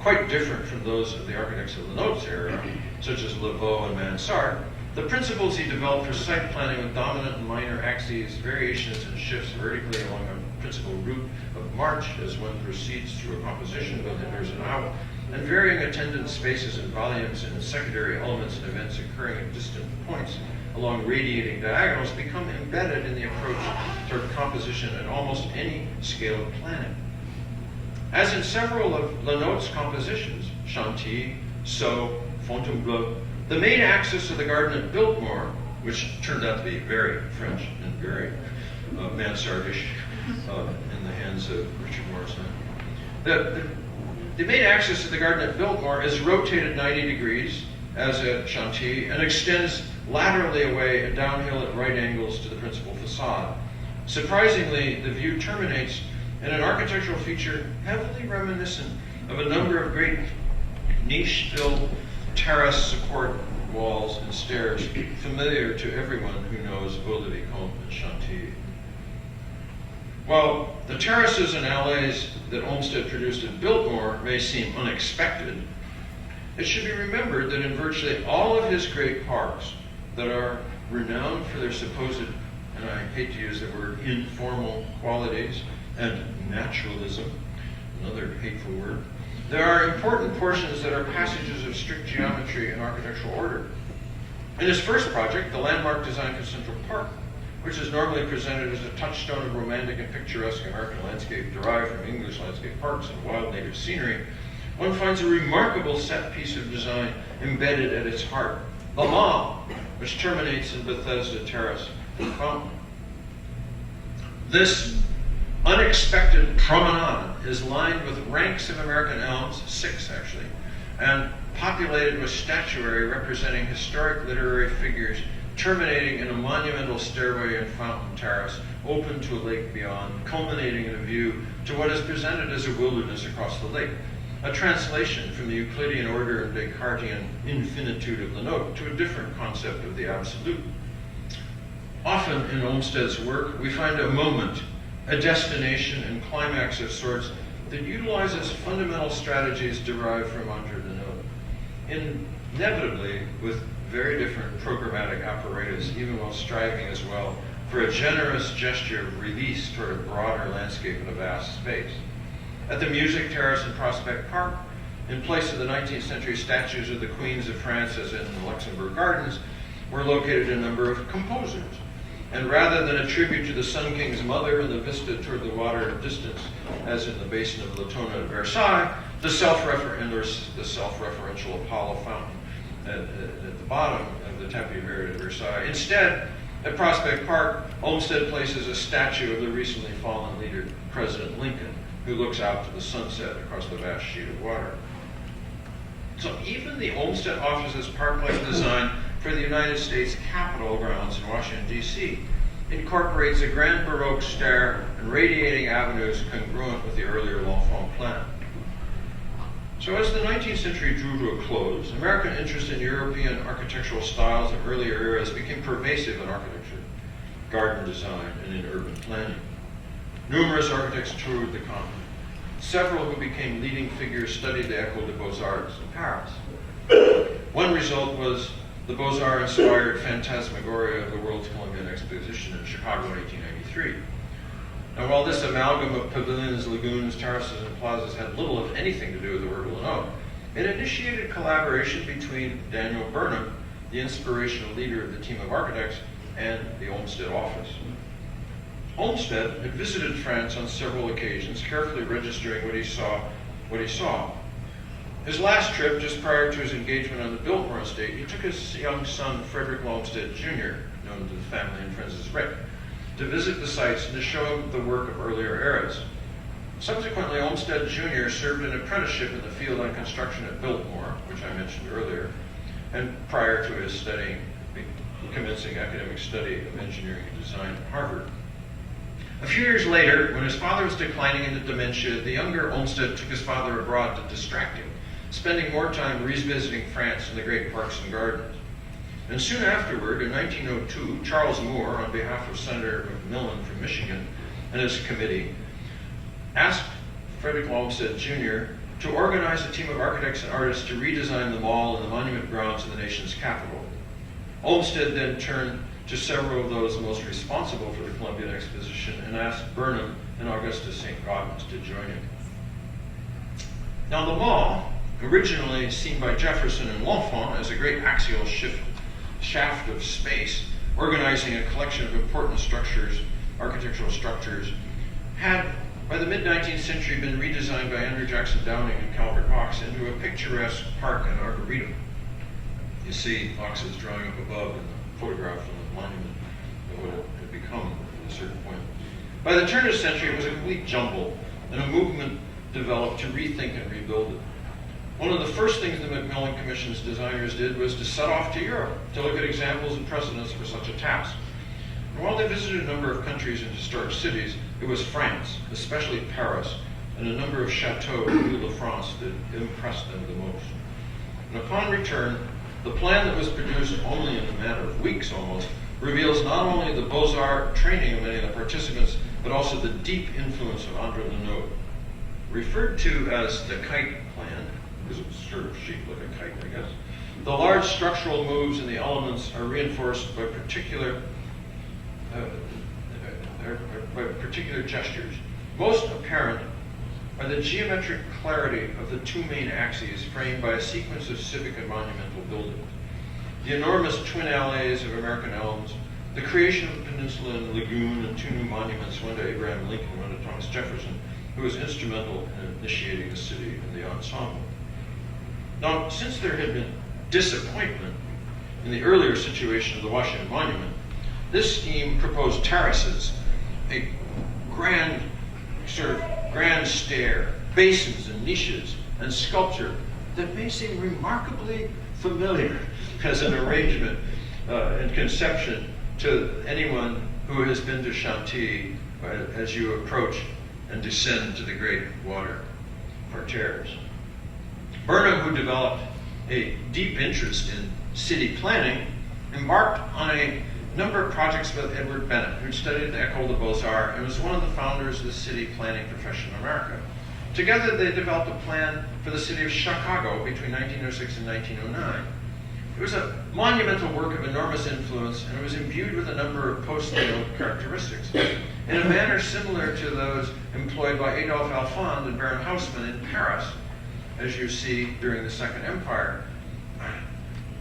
quite different from those of the architects of Le Nôtre's era, such as Le Vaux and Mansart, the principles he developed for site planning with dominant and minor axes, variations and shifts vertically along a principal route of march as one proceeds through a composition both indoors and out, and varying attendant spaces and volumes and secondary elements and events occurring at distant points along radiating diagonals become embedded in the approach toward composition at almost any scale of planning. As in several of Le Nôtre's compositions, Chantilly, Sceaux, Fontainebleau, the main axis of the garden at Biltmore, which turned out to be very French and very Mansardish in the hands of Richard Morris Hunt. The main axis of the garden at Biltmore is rotated 90 degrees, as at Chantilly, and extends laterally away and downhill at right angles to the principal facade. Surprisingly, the view terminates in an architectural feature heavily reminiscent of a number of great niche-filled terrace support walls and stairs familiar to everyone who knows Vaux-le-Vicomte and Chantilly. While the terraces and alleys that Olmsted produced at Biltmore may seem unexpected, it should be remembered that in virtually all of his great parks that are renowned for their supposed, and I hate to use the word, informal qualities and naturalism, another hateful word, there are important portions that are passages of strict geometry and architectural order. In his first project, the landmark design for Central Park, which is normally presented as a touchstone of romantic and picturesque American landscape derived from English landscape parks and wild native scenery, one finds a remarkable set piece of design embedded at its heart, the Mall, which terminates in Bethesda Terrace and Fountain. This unexpected promenade is lined with ranks of American elms, 6 actually, and populated with statuary representing historic literary figures, terminating in a monumental stairway and fountain terrace open to a lake beyond, culminating in a view to what is presented as a wilderness across the lake, a translation from the Euclidean order and Descartesian infinitude of Le Nôtre to a different concept of the absolute. Often in Olmsted's work, we find a moment, a destination and climax of sorts that utilizes fundamental strategies derived from André Le Nôtre, inevitably with very different programmatic apparatus, even while striving as well for a generous gesture of release toward a broader landscape in a vast space. At the Music Terrace in Prospect Park, in place of the 19th century statues of the Queens of France as in the Luxembourg Gardens, were located a number of composers. And rather than a tribute to the Sun King's mother and the vista toward the water distance, as in the basin of Latona at Versailles, the self-referential Apollo fountain at the bottom of the Tapis Vert at Versailles. Instead, at Prospect Park, Olmsted places a statue of the recently fallen leader, President Lincoln, who looks out to the sunset across the vast sheet of water. So even the Olmsted offers this park-like design for for the United States Capitol grounds in Washington, D.C. incorporates a grand Baroque stair and radiating avenues congruent with the earlier L'Enfant plan. So as the 19th century drew to a close, American interest in European architectural styles of earlier eras became pervasive in architecture, garden design, and in urban planning. Numerous architects toured the continent. Several who became leading figures studied the École des Beaux-Arts in Paris. One result was the Beaux-Arts-inspired phantasmagoria of the World's Columbian Exposition in Chicago in 1893. Now, while this amalgam of pavilions, lagoons, terraces, and plazas had little, if anything, to do with the word Le Nôtre, it initiated collaboration between Daniel Burnham, the inspirational leader of the team of architects, and the Olmsted office. Olmsted had visited France on several occasions, carefully registering what he saw. His last trip, just prior to his engagement on the Biltmore estate, he took his young son, Frederick Olmsted Jr., known to the family and friends as Rick, to visit the sites and to show him the work of earlier eras. Subsequently, Olmsted Jr. served an apprenticeship in the field on construction at Biltmore, which I mentioned earlier, and prior to his commencing academic study of engineering and design at Harvard. A few years later, when his father was declining into dementia, the younger Olmsted took his father abroad to distract him, spending more time revisiting France and the great parks and gardens. And soon afterward, in 1902, Charles Moore, on behalf of Senator McMillan from Michigan and his committee, asked Frederick Olmsted Jr. to organize a team of architects and artists to redesign the mall and the monument grounds of the nation's capital. Olmsted then turned to several of those most responsible for the Columbian Exposition and asked Burnham and Augustus St. Gaudens to join him. Now, the mall, originally seen by Jefferson and L'Enfant as a great axial shaft of space, organizing a collection of important structures, architectural structures, had, by the mid-19th century, been redesigned by Andrew Jackson Downing and Calvert Vaux into a picturesque park and arboretum. You see Vaux's drawing up above in the photograph from the monument of what it had become at a certain point. By the turn of the century, it was a complete jumble, and a movement developed to rethink and rebuild it. One of the first things the Macmillan Commission's designers did was to set off to Europe to look at examples and precedents for such a task. And while they visited a number of countries and historic cities, it was France, especially Paris, and a number of chateaux in Ile-de-France that impressed them the most. And upon return, the plan that was produced only in a matter of weeks almost reveals not only the Beaux-Arts training of many of the participants, but also the deep influence of André Le Nôtre. Referred to as the kite plan, because it's sort of shaped like a kite, I guess, the large structural moves and the elements are reinforced by particular gestures. Most apparent are the geometric clarity of the two main axes framed by a sequence of civic and monumental buildings, the enormous twin alleys of American elms, the creation of the peninsula and lagoon, and two new monuments, one to Abraham Lincoln, one to Thomas Jefferson, who was instrumental in initiating the city and the ensemble. Now, since there had been disappointment in the earlier situation of the Washington Monument, this scheme proposed terraces, a grand stair, basins and niches, and sculpture that may seem remarkably familiar as an arrangement and conception to anyone who has been to Chantilly as you approach and descend to the great water parterres. Burnham, who developed a deep interest in city planning, embarked on a number of projects with Edward Bennett, who studied at the École des Beaux-Arts and was one of the founders of the city planning profession in America. Together, they developed a plan for the city of Chicago between 1906 and 1909. It was a monumental work of enormous influence, and it was imbued with a number of post-Leon characteristics, in a manner similar to those employed by Adolphe Alphand and Baron Haussmann in Paris, as you see during the Second Empire.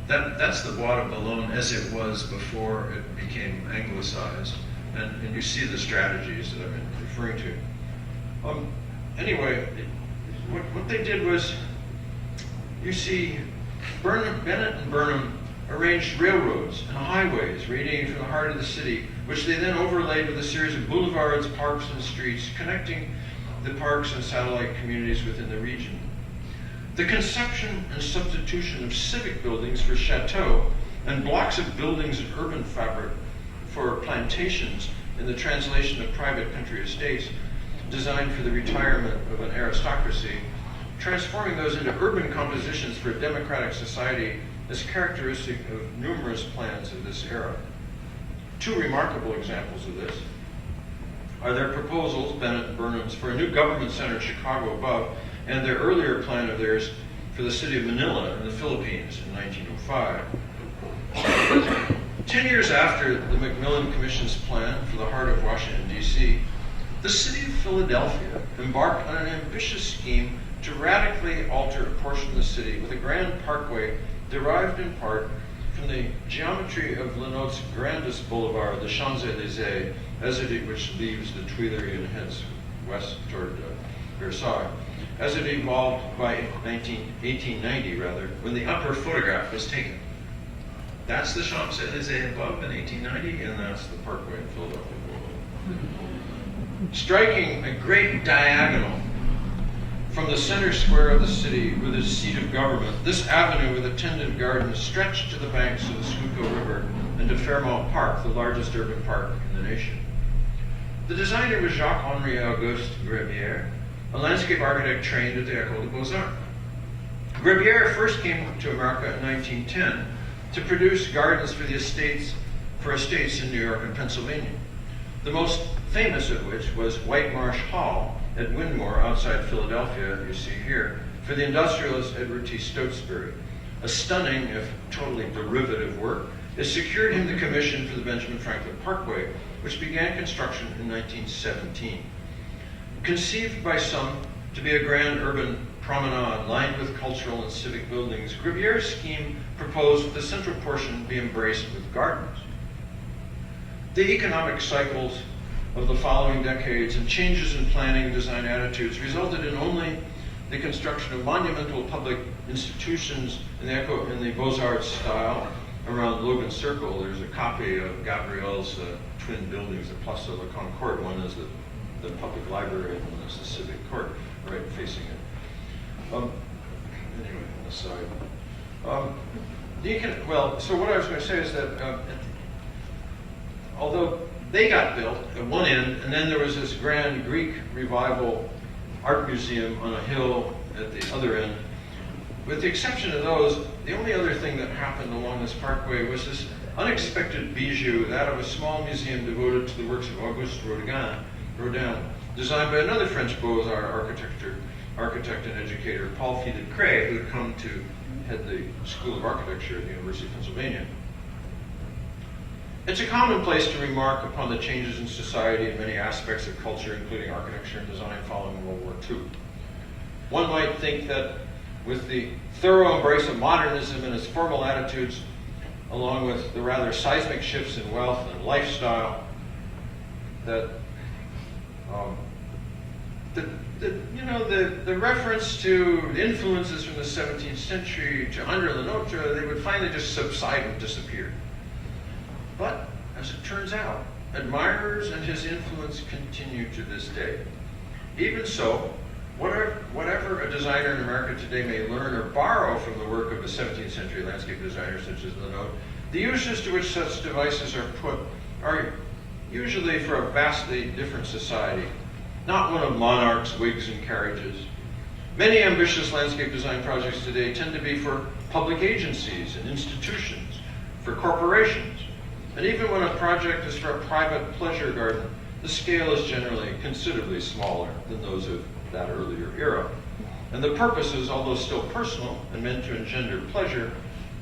That's the Bois de Boulogne as it was before it became anglicized, and you see the strategies that I've been referring to. Anyway, what they did was, you see, Bennett and Burnham arranged railroads and highways radiating from the heart of the city, which they then overlaid with a series of boulevards, parks, and streets connecting the parks and satellite communities within the region. The conception and substitution of civic buildings for chateaux and blocks of buildings and urban fabric for plantations in the translation of private country estates designed for the retirement of an aristocracy, transforming those into urban compositions for a democratic society is characteristic of numerous plans of this era. Two remarkable examples of this are their proposals, Bennett and Burnham's, for a new government center in Chicago above, and their earlier plan of theirs for the city of Manila in the Philippines in 1905. 10 years after the Macmillan Commission's plan for the heart of Washington, D.C., the city of Philadelphia embarked on an ambitious scheme to radically alter a portion of the city with a grand parkway derived in part from the geometry of Le Nôtre's grandest boulevard, the Champs-Élysées, which leaves the Tuileries and heads west toward Versailles, as it evolved by 1890, when the upper photograph was taken. That's the Champs-Élysées above in 1890, and that's the parkway in Philadelphia. Striking a great diagonal from the center square of the city with its seat of government, this avenue with attendant gardens stretched to the banks of the Schuylkill River and to Fairmount Park, the largest urban park in the nation. The designer was Jacques-Henri Auguste Gribier, a landscape architect trained at the École des Beaux-Arts. Gribier first came to America in 1910 to produce gardens for estates in New York and Pennsylvania. The most famous of which was White Marsh Hall at Windmore outside Philadelphia, you see here, for the industrialist Edward T. Stotesbury. A stunning, if totally derivative work, it secured him the commission for the Benjamin Franklin Parkway, which began construction in 1917. Conceived by some to be a grand urban promenade lined with cultural and civic buildings, Gribier's scheme proposed that the central portion be embraced with gardens. The economic cycles of the following decades and changes in planning and design attitudes resulted in only the construction of monumental public institutions in the Beaux-Arts style around Logan Circle. There's a copy of Gabriel's twin buildings, the Place de la Concorde. One is the public library and one is the civic court, right facing it. Anyway, on the side. So what I was going to say is that although they got built at one end, and then there was this grand Greek revival art museum on a hill at the other end. With the exception of those, the only other thing that happened along this parkway was this unexpected bijou, that of a small museum devoted to the works of Auguste Rodin, designed by another French Beaux-Arts architect and educator, Paul Fidecray, who had come to head the School of Architecture at the University of Pennsylvania. It's a commonplace to remark upon the changes in society in many aspects of culture, including architecture and design following World War II. One might think that with the thorough embrace of modernism and its formal attitudes, along with the rather seismic shifts in wealth and lifestyle, that the reference to influences from the 17th century to André Le Nôtre, they would finally just subside and disappear. But, as it turns out, admirers and his influence continue to this day. Even so, whatever a designer in America today may learn or borrow from the work of a 17th century landscape designer such as Le Nôtre, the uses to which such devices are put are usually for a vastly different society, not one of monarchs, wigs, and carriages. Many ambitious landscape design projects today tend to be for public agencies and institutions, for corporations. And even when a project is for a private pleasure garden, the scale is generally considerably smaller than those of that earlier era. And the purposes, although still personal and meant to engender pleasure,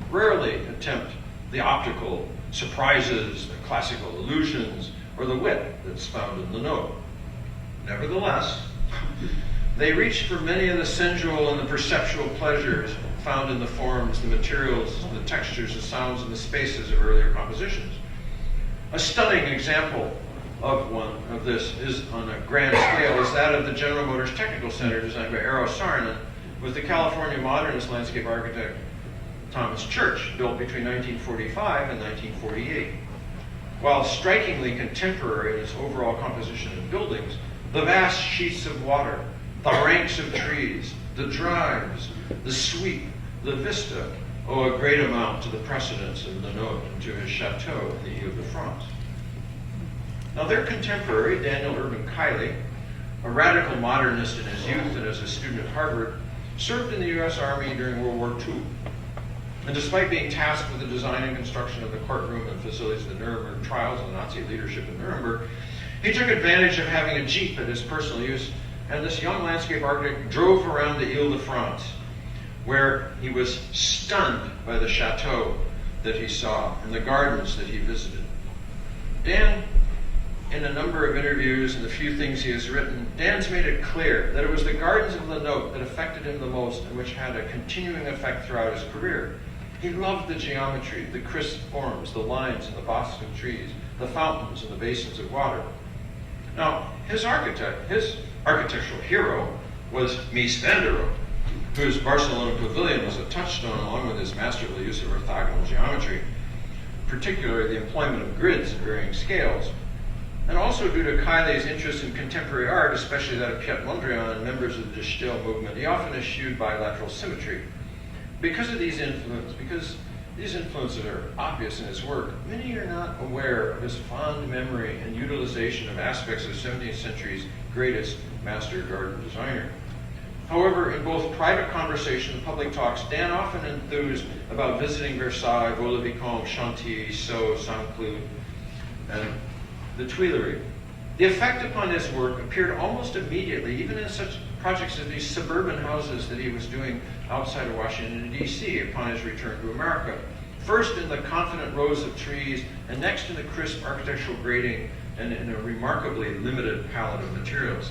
rarely attempt the optical surprises, the classical illusions, or the wit that's found in Le Nôtre. Nevertheless, they reach for many of the sensual and the perceptual pleasures found in the forms, the materials, the textures, the sounds, and the spaces of earlier compositions. A stunning example of this is on a grand scale is that of the General Motors Technical Center designed by Eero Saarinen with the California modernist landscape architect Thomas Church, built between 1945 and 1948. While strikingly contemporary in its overall composition of buildings, the vast sheets of water, the ranks of trees, the drives, the sweep, the vista, owe a great amount to the precedence of Le Nôtre and to his chateau in the Ile-de-France. Now, their contemporary, Daniel Urban Kiley, a radical modernist in his youth and as a student at Harvard, served in the U.S. Army during World War II. And despite being tasked with the design and construction of the courtroom and facilities of the Nuremberg trials and the Nazi leadership in Nuremberg, he took advantage of having a Jeep at his personal use, and this young landscape architect drove around the Ile-de-France, where he was stunned by the chateau that he saw and the gardens that he visited. Dan, in a number of interviews and the few things he has written, Dan's made it clear that it was the gardens of Le Nôtre that affected him the most and which had a continuing effect throughout his career. He loved the geometry, the crisp forms, the lines and the bosks of trees, the fountains and the basins of water. Now, his architectural hero was Mies van der Rohe, whose Barcelona pavilion was a touchstone along with his masterful use of orthogonal geometry, particularly the employment of grids in varying scales. And also due to Kiley's interest in contemporary art, especially that of Piet Mondrian and members of the De Stijl movement, he often eschewed bilateral symmetry. Because these influences are obvious in his work, many are not aware of his fond memory and utilization of aspects of 17th century's greatest master garden designer. However, in both private conversation and public talks, Dan often enthused about visiting Versailles, Vaux-le-Vicomte, Chantilly, Sceaux, Saint-Cloud, and the Tuileries. The effect upon his work appeared almost immediately, even in such projects as these suburban houses that he was doing outside of Washington, D.C. upon his return to America. First in the confident rows of trees, and next in the crisp architectural grading and in a remarkably limited palette of materials.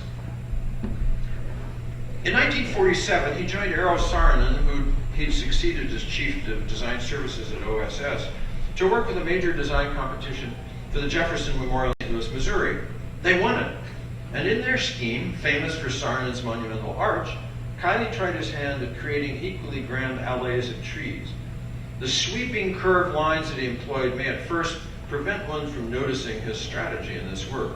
In 1947, he joined Eero Saarinen, who he'd succeeded as chief of design services at OSS, to work with a major design competition for the Jefferson Memorial in St. Louis, Missouri. They won it. And in their scheme, famous for Saarinen's monumental arch, Kiley tried his hand at creating equally grand alleys of trees. The sweeping curved lines that he employed may at first prevent one from noticing his strategy in this work.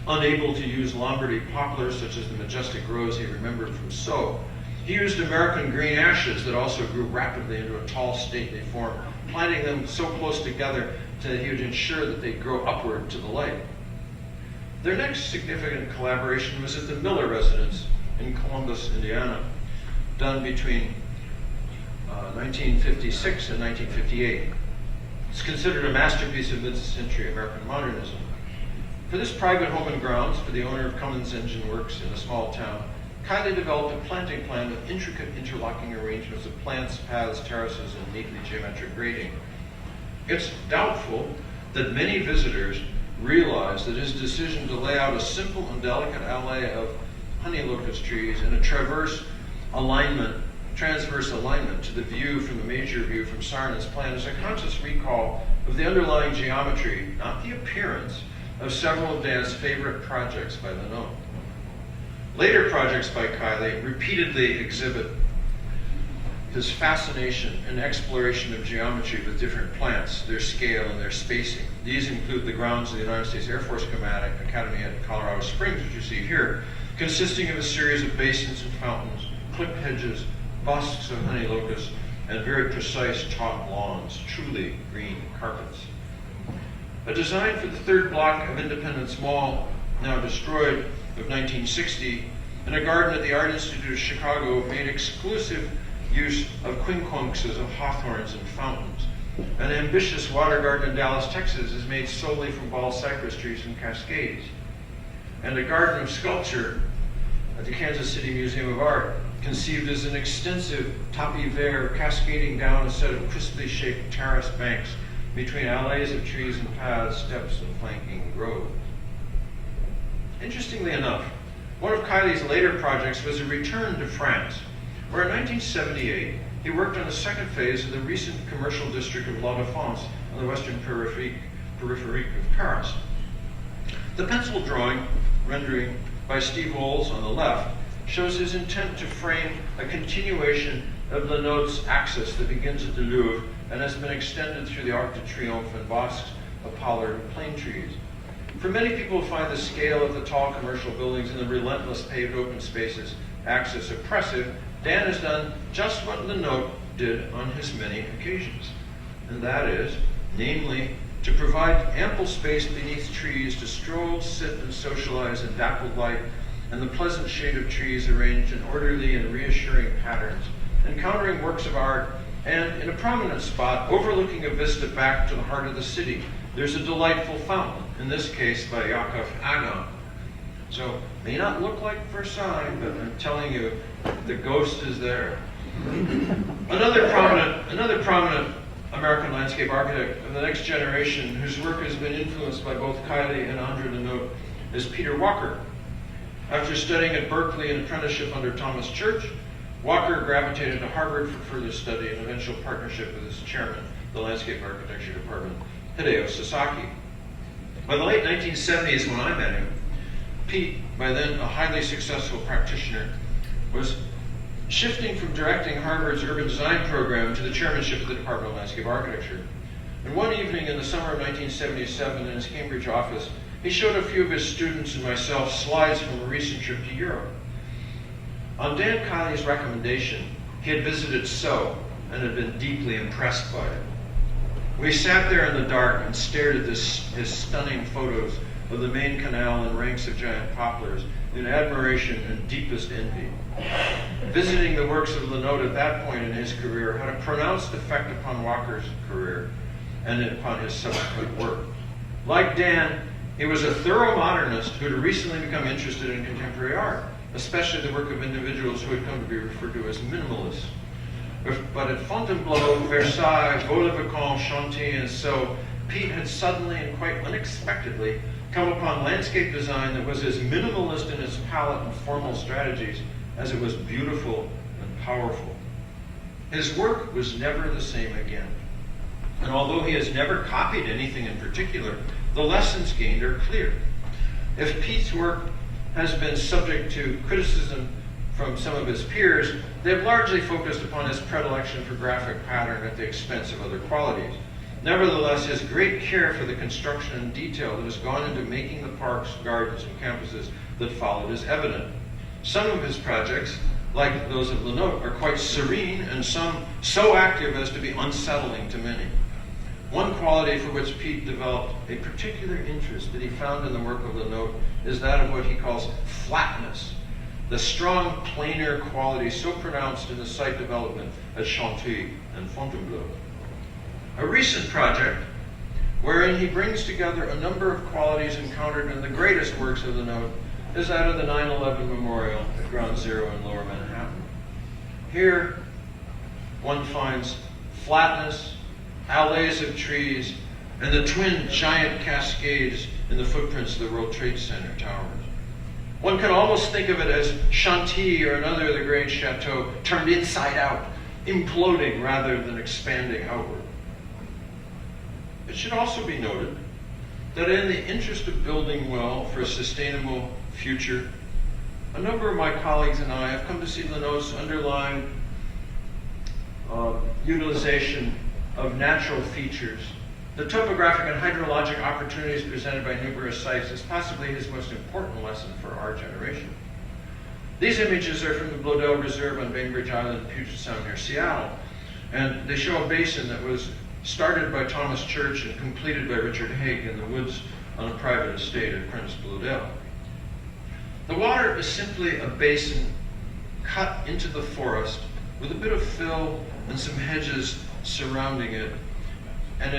Unable to use Lombardy poplars such as the majestic rose he remembered from Sceaux, he used American green ashes that also grew rapidly into a tall, stately form, planting them so close together that he would ensure that they grow upward to the light. Their next significant collaboration was at the Miller residence in Columbus, Indiana, done between 1956 and 1958. It's considered a masterpiece of mid-century American modernism. For this private home and grounds, for the owner of Cummins Engine Works in a small town, Kiley developed a planting plan with intricate interlocking arrangements of plants, paths, terraces, and neatly geometric grading. It's doubtful that many visitors realized that his decision to lay out a simple and delicate alley of honey locust trees in a transverse alignment to the view from the major view from Saarinen's plan is a conscious recall of the underlying geometry, not the appearance, of several of Dan's favorite projects by Le Nôtre. Later projects by Kiley repeatedly exhibit his fascination and exploration of geometry with different plants, their scale and their spacing. These include the grounds of the United States Air Force Academy at Colorado Springs, which you see here, consisting of a series of basins and fountains, clipped hedges, busks of honey locusts, and very precise top lawns, truly green carpets. A design for the third block of Independence Mall, now destroyed, of 1960, and a garden at the Art Institute of Chicago made exclusive use of quincunxes of hawthorns and fountains. An ambitious water garden in Dallas, Texas is made solely from ball cypress trees and cascades. And a garden of sculpture at the Kansas City Museum of Art, conceived as an extensive tapis vert cascading down a set of crisply shaped terrace banks between alleys of trees and paths, steps, and flanking groves. Interestingly enough, one of Kiley's later projects was a return to France, where in 1978 he worked on the second phase of the recent commercial district of La Défense on the western periphery of Paris. The pencil drawing, rendering by Steve Olds on the left, shows his intent to frame a continuation of Le Nôtre's axis that begins at the Louvre and has been extended through the Arc de Triomphe and bosques of pollard and plane trees. For many people who find the scale of the tall commercial buildings and the relentless paved open spaces axis oppressive, Dan has done just what Le Nôtre did on his many occasions, and that is, namely, to provide ample space beneath trees to stroll, sit, and socialize in dappled light and the pleasant shade of trees arranged in orderly and reassuring patterns, encountering works of art, and in a prominent spot overlooking a vista back to the heart of the city, there's a delightful fountain, in this case by Jacob Agon. So, may not look like Versailles, but I'm telling you, the ghost is there. Another prominent American landscape architect of the next generation whose work has been influenced by both Kiley and André Le Nôtre is Peter Walker. After studying at Berkeley in apprenticeship under Thomas Church, Walker gravitated to Harvard for further study and eventual partnership with his chairman, the landscape architecture department, Hideo Sasaki. By the late 1970s, when I met him, Pete, by then a highly successful practitioner, was shifting from directing Harvard's urban design program to the chairmanship of the Department of Landscape Architecture. And one evening in the summer of 1977 in his Cambridge office, he showed a few of his students and myself slides from a recent trip to Europe. On Dan Kiley's recommendation, he had visited Sceaux and had been deeply impressed by it. We sat there in the dark and stared at his stunning photos of the main canal and ranks of giant poplars in admiration and deepest envy. Visiting the works of Le Nôtre at that point in his career had a pronounced effect upon Walker's career and upon his subsequent work. Like Dan, he was a thorough modernist who had recently become interested in contemporary art, especially the work of individuals who had come to be referred to as minimalists. But at Fontainebleau, Versailles, Vaux-le-Vicomte, Chantilly, and Sceaux, Pete had suddenly and quite unexpectedly come upon landscape design that was as minimalist in its palette and formal strategies as it was beautiful and powerful. His work was never the same again. And although he has never copied anything in particular, the lessons gained are clear. If Pete's work has been subject to criticism from some of his peers, they've largely focused upon his predilection for graphic pattern at the expense of other qualities. Nevertheless, his great care for the construction and detail that has gone into making the parks, gardens, and campuses that followed is evident. Some of his projects, like those of Le Nôtre, are quite serene, and some so active as to be unsettling to many. One quality for which Pete developed a particular interest that he found in the work of Le Nôtre is that of what he calls flatness, the strong planar quality so pronounced in the site development at Chantilly and Fontainebleau. A recent project wherein he brings together a number of qualities encountered in the greatest works of Le Nôtre is that of the 9/11 Memorial at Ground Zero in Lower Manhattan. Here, one finds flatness, alleys of trees, and the twin giant cascades in the footprints of the World Trade Center towers. One can almost think of it as Chantilly or another of the great chateaux turned inside out, imploding rather than expanding outward. It should also be noted that in the interest of building well for a sustainable future, a number of my colleagues and I have come to see Le Nôtre's underlying utilization of natural features, the topographic and hydrologic opportunities presented by numerous sites is possibly his most important lesson for our generation. These images are from the Bloedel Reserve on Bainbridge Island, Puget Sound near Seattle, and they show a basin that was started by Thomas Church and completed by Richard Haig in the woods on a private estate at Prince Bloedel. The water is simply a basin cut into the forest with a bit of fill and some hedges surrounding it, and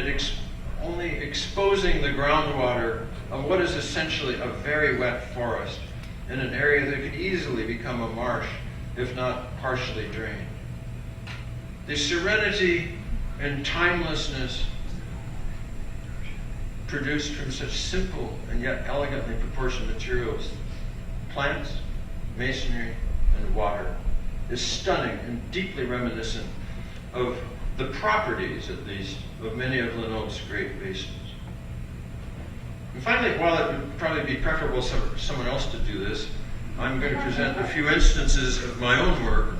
only exposing the groundwater of what is essentially a very wet forest in an area that could easily become a marsh if not partially drained. The serenity and timelessness produced from such simple and yet elegantly proportioned materials, plants, masonry, and water, is stunning and deeply reminiscent of the properties, at least, of many of Le Nôtre's great basins. And finally, while it would probably be preferable for someone else to do this, I'm going to present a few instances of my own work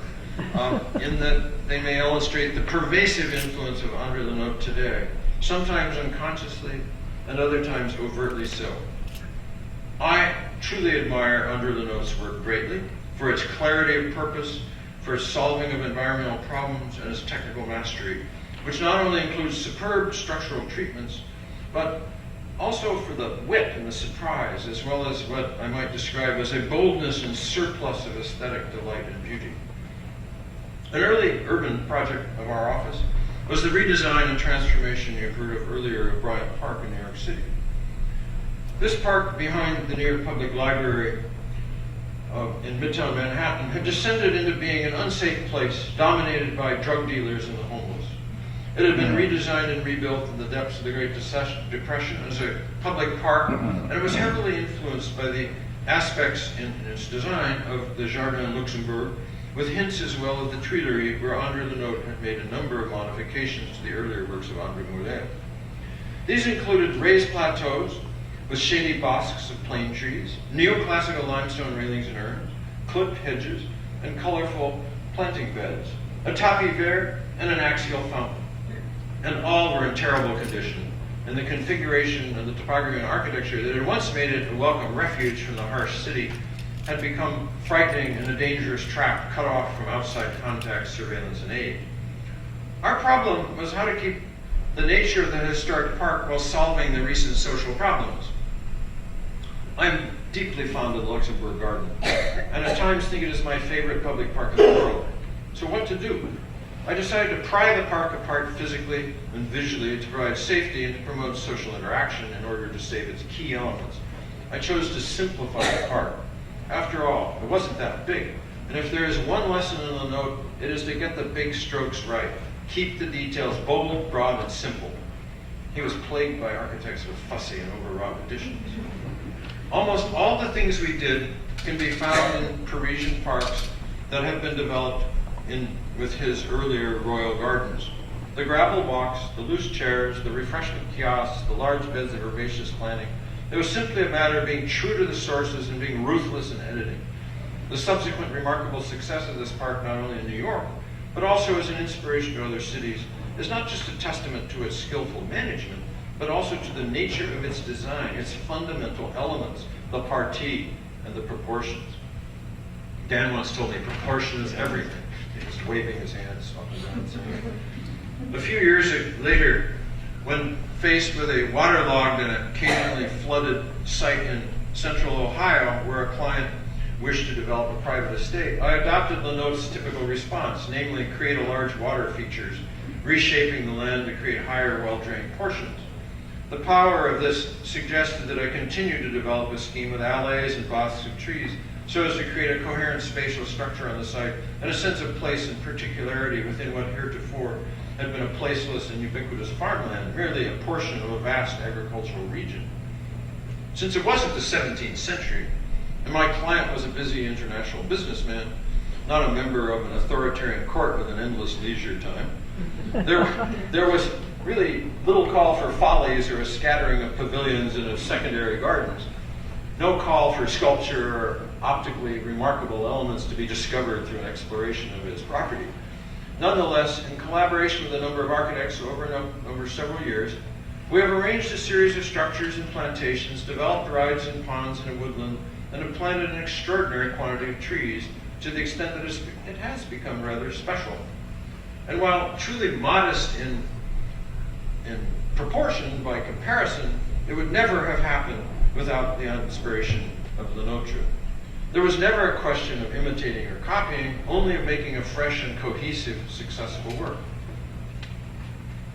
in that they may illustrate the pervasive influence of André Le Nôtre today, sometimes unconsciously and other times overtly so. I truly admire André Le Nôtre's work greatly for its clarity of purpose, for its solving of environmental problems and its technical mastery, which not only includes superb structural treatments, but also for the wit and the surprise, as well as what I might describe as a boldness and surplus of aesthetic delight and beauty. An early urban project of our office was the redesign and transformation you've heard of earlier of Bryant Park in New York City. This park behind the New York Public Library in Midtown Manhattan had descended into being an unsafe place dominated by drug dealers and the homeless. It had been redesigned and rebuilt in the depths of the Great Depression as a public park, and it was heavily influenced by the aspects in its design of the Jardin Luxembourg, with hints as well of the Tuileries, where André Le Nôtre had made a number of modifications to the earlier works of André Moulin. These included raised plateaus with shady bosques of plane trees, neoclassical limestone railings and urns, clipped hedges, and colorful planting beds, a tapis vert, and an axial fountain. And all were in terrible condition, and the configuration and the topography and architecture that had once made it a welcome refuge from the harsh city had become frightening and a dangerous trap cut off from outside contact, surveillance, and aid. Our problem was how to keep the nature of the historic park while solving the recent social problems. I'm deeply fond of the Luxembourg Garden, and at times think it is my favorite public park in the world. So what to do? I decided to pry the park apart physically and visually to provide safety and to promote social interaction in order to save its key elements. I chose to simplify the park. After all, it wasn't that big, and if there is one lesson in the note, it is to get the big strokes right. Keep the details bold, broad, and simple. He was plagued by architects with fussy and overwrought additions. Almost all the things we did can be found in Parisian parks that have been developed with his earlier royal gardens. The gravel walks, the loose chairs, the refreshment kiosks, the large beds of herbaceous planting. It was simply a matter of being true to the sources and being ruthless in editing. The subsequent remarkable success of this park, not only in New York, but also as an inspiration to other cities, is not just a testament to its skillful management, but also to the nature of its design, its fundamental elements, the partie and the proportions. Dan once told me proportion is everything. He was waving his hands up and down. A few years later, when faced with a waterlogged and occasionally flooded site in central Ohio where a client wished to develop a private estate, I adopted Le Nôtre's typical response, namely create a large water features, reshaping the land to create higher, well-drained portions. The power of this suggested that I continue to develop a scheme with alleys and bosques of trees so as to create a coherent spatial structure on the site and a sense of place and particularity within what heretofore had been a placeless and ubiquitous farmland, merely a portion of a vast agricultural region. Since it wasn't the 17th century, and my client was a busy international businessman, not a member of an authoritarian court with an endless leisure time, there was really little call for follies or a scattering of pavilions and of secondary gardens. No call for sculpture or optically remarkable elements to be discovered through an exploration of his property. Nonetheless, in collaboration with a number of architects over several years, we have arranged a series of structures and plantations, developed rides and ponds in a woodland, and have planted an extraordinary quantity of trees to the extent that it has become rather special. And while truly modest in proportion by comparison, it would never have happened without the inspiration of Le Nôtre. There was never a question of imitating or copying, only of making a fresh and cohesive, successful work.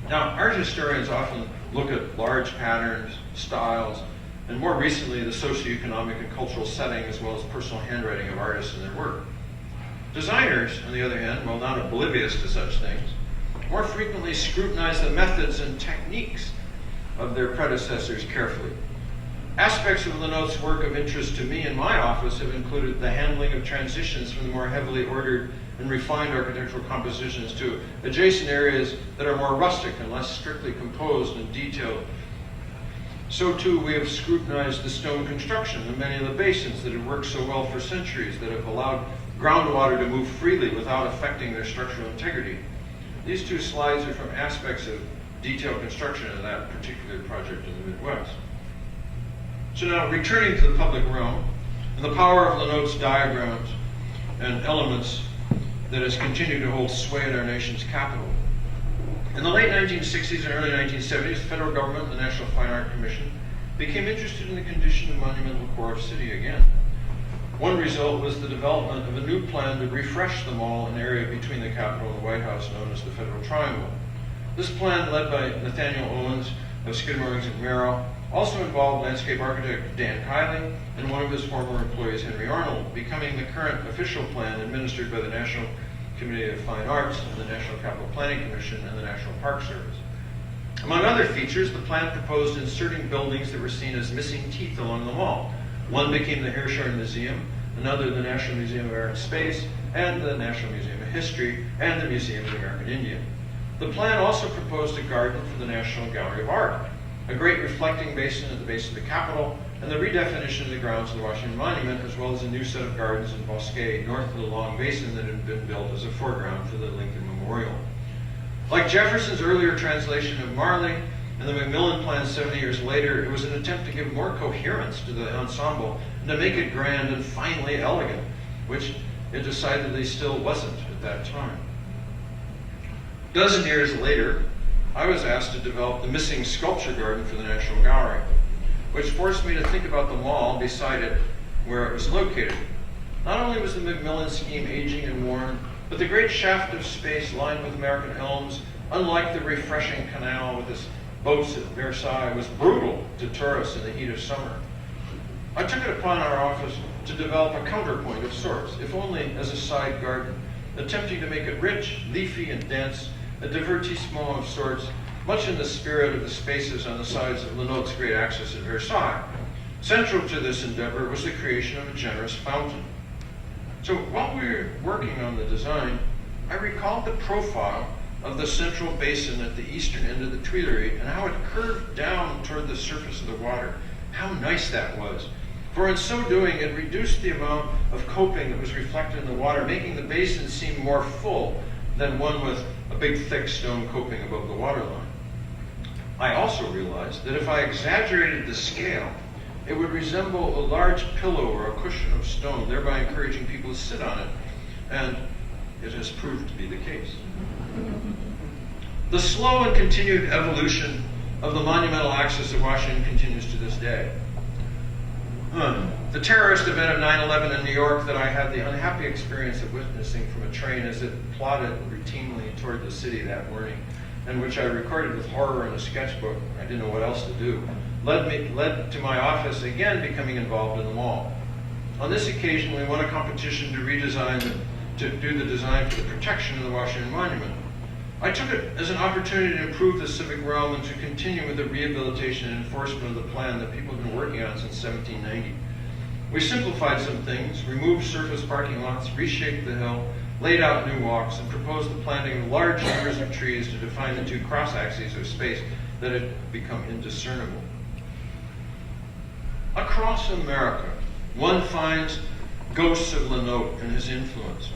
Now, art historians often look at large patterns, styles, and more recently the socioeconomic and cultural setting as well as personal handwriting of artists and their work. Designers, on the other hand, while not oblivious to such things, more frequently scrutinize the methods and techniques of their predecessors carefully. Aspects of Le Nôtre's work of interest to me in my office have included the handling of transitions from the more heavily ordered and refined architectural compositions to adjacent areas that are more rustic and less strictly composed and detailed. So too, we have scrutinized the stone construction of many of the basins that have worked so well for centuries, that have allowed groundwater to move freely without affecting their structural integrity. These two slides are from aspects of detailed construction of that particular project in the Midwest. So now, returning to the public realm, and the power of Le Nôtre's diagrams and elements that has continued to hold sway in our nation's capital. In the late 1960s and early 1970s, the federal government and the National Fine Art Commission became interested in the condition of monumental core of city again. One result was the development of a new plan to refresh the mall, an area between the Capitol and the White House known as the Federal Triangle. This plan, led by Nathaniel Owens of Skidmore's and Merrill, also involved landscape architect Dan Kiley and one of his former employees, Henry Arnold, becoming the current official plan administered by the National Committee of Fine Arts, the National Capital Planning Commission, and the National Park Service. Among other features, the plan proposed inserting buildings that were seen as missing teeth along the mall. One became the Hirshhorn Museum, another the National Museum of Air and Space, and the National Museum of History, and the Museum of the American Indian. The plan also proposed a garden for the National Gallery of Art, a great reflecting basin at the base of the Capitol, and the redefinition of the grounds of the Washington Monument, as well as a new set of gardens in Bosquet north of the Long Basin that had been built as a foreground for the Lincoln Memorial. Like Jefferson's earlier translation of Marley and the Macmillan plan 70 years later, it was an attempt to give more coherence to the ensemble and to make it grand and finely elegant, which it decidedly still wasn't at that time. A dozen years later, I was asked to develop the missing sculpture garden for the National Gallery, which forced me to think about the mall beside it where it was located. Not only was the Macmillan scheme aging and worn, but the great shaft of space lined with American elms, unlike the refreshing canal with its boats at Versailles, was brutal to tourists in the heat of summer. I took it upon our office to develop a counterpoint of sorts, if only as a side garden, attempting to make it rich, leafy, and dense, a divertissement of sorts, much in the spirit of the spaces on the sides of Le Nôtre's great axis at Versailles. Central to this endeavor was the creation of a generous fountain. So while we were working on the design, I recalled the profile of the central basin at the eastern end of the Tuileries and how it curved down toward the surface of the water. How nice that was. For in so doing, it reduced the amount of coping that was reflected in the water, making the basin seem more full than one with a big thick stone coping above the waterline. I also realized that if I exaggerated the scale, it would resemble a large pillow or a cushion of stone, thereby encouraging people to sit on it, and it has proved to be the case. The slow and continued evolution of the monumental axis of Washington continues to this day. The terrorist event of 9/11 in New York that I had the unhappy experience of witnessing from a train as it plodded routinely toward the city that morning, and which I recorded with horror in a sketchbook, I didn't know what else to do, led to my office again becoming involved in the mall. On this occasion, we won a competition to do the design for the protection of the Washington Monument. I took it as an opportunity to improve the civic realm and to continue with the rehabilitation and enforcement of the plan that people have been working on since 1790. We simplified some things, removed surface parking lots, reshaped the hill, laid out new walks, and proposed the planting of large numbers of trees to define the two cross-axes of space that had become indiscernible. Across America, one finds ghosts of Le Nôtre and his influence.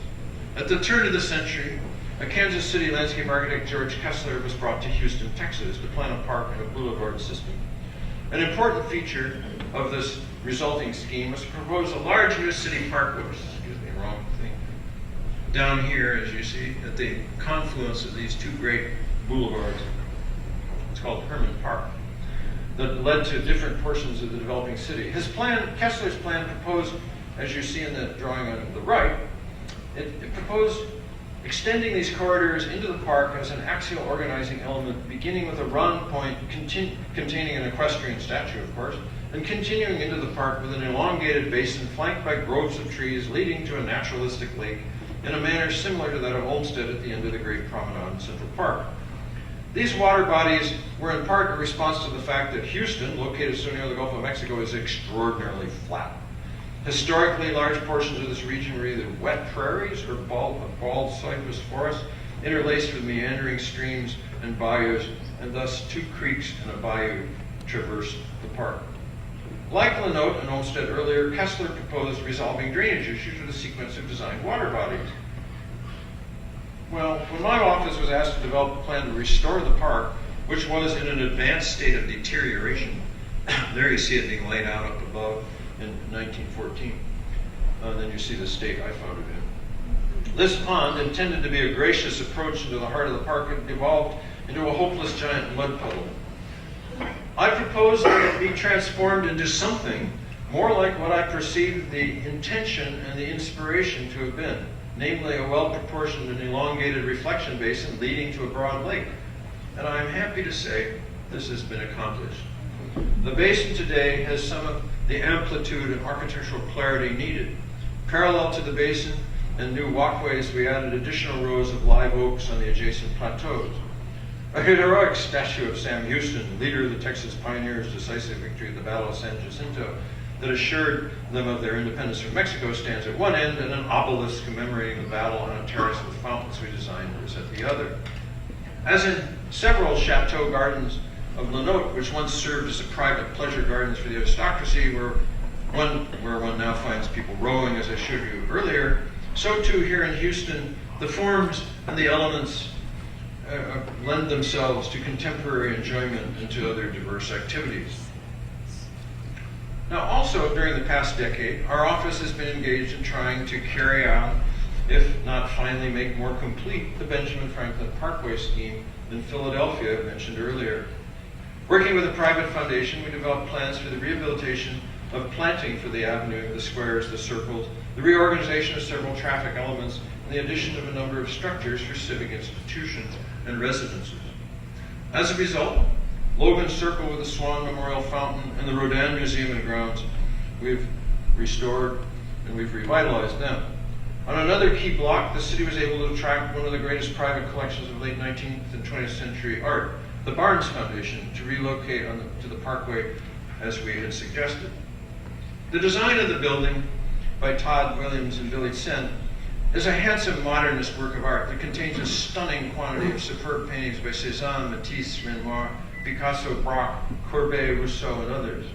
At the turn of the century, a Kansas City landscape architect, George Kessler, was brought to Houston, Texas to plan a park and a boulevard system. An important feature of this resulting scheme was to propose a large new city park, wrong thing, down here, as you see, at the confluence of these two great boulevards. It's called Herman Park, that led to different portions of the developing city. Kessler's plan proposed, as you see in the drawing on the right, it proposed extending these corridors into the park as an axial organizing element, beginning with a round point containing an equestrian statue, of course, and continuing into the park with an elongated basin flanked by groves of trees leading to a naturalistic lake in a manner similar to that of Olmsted at the end of the Great Promenade in Central Park. These water bodies were in part a response to the fact that Houston, located so near the Gulf of Mexico, is extraordinarily flat. Historically, large portions of this region were either wet prairies or bald cypress forests, interlaced with meandering streams and bayous, and thus two creeks and a bayou traversed the park. Like Le Nôtre and Olmsted earlier, Kessler proposed resolving drainage issues with a sequence of designed water bodies. Well, when my office was asked to develop a plan to restore the park, which was in an advanced state of deterioration, there you see it being laid out up above in 1914. Then you see the state I found it in. This pond, intended to be a gracious approach into the heart of the park, had evolved into a hopeless giant mud puddle. I propose that it be transformed into something more like what I perceived the intention and the inspiration to have been, namely a well-proportioned and elongated reflection basin leading to a broad lake. And I am happy to say this has been accomplished. The basin today has some of the amplitude and architectural clarity needed. Parallel to the basin and new walkways, we added additional rows of live oaks on the adjacent plateaus. A heroic statue of Sam Houston, leader of the Texas Pioneers' decisive victory at the Battle of San Jacinto, that assured them of their independence from Mexico, stands at one end, and an obelisk commemorating the battle on a terrace with fountains we designed is at the other. As in several chateau gardens of Le Nôtre, which once served as a private pleasure gardens for the aristocracy, where one now finds people rowing, as I showed you earlier, so too here in Houston, the forms and the elements lend themselves to contemporary enjoyment and to other diverse activities. Now, also during the past decade, our office has been engaged in trying to carry out, if not finally make more complete, the Benjamin Franklin Parkway scheme in Philadelphia I mentioned earlier. Working with a private foundation, we developed plans for the rehabilitation of planting for the avenue, the squares, the circles, the reorganization of several traffic elements, and the addition of a number of structures for civic institutions and residences. As a result, Logan Circle with the Swan Memorial Fountain and the Rodin Museum and grounds, we've restored and we've revitalized them. On another key block, the city was able to attract one of the greatest private collections of late 19th and 20th century art, the Barnes Foundation, to relocate to the Parkway as we had suggested. The design of the building by Todd Williams and Billy Sen is a handsome modernist work of art that contains a stunning quantity of superb paintings by Cézanne, Matisse, Renoir, Picasso, Braque, Courbet, Rousseau, and others.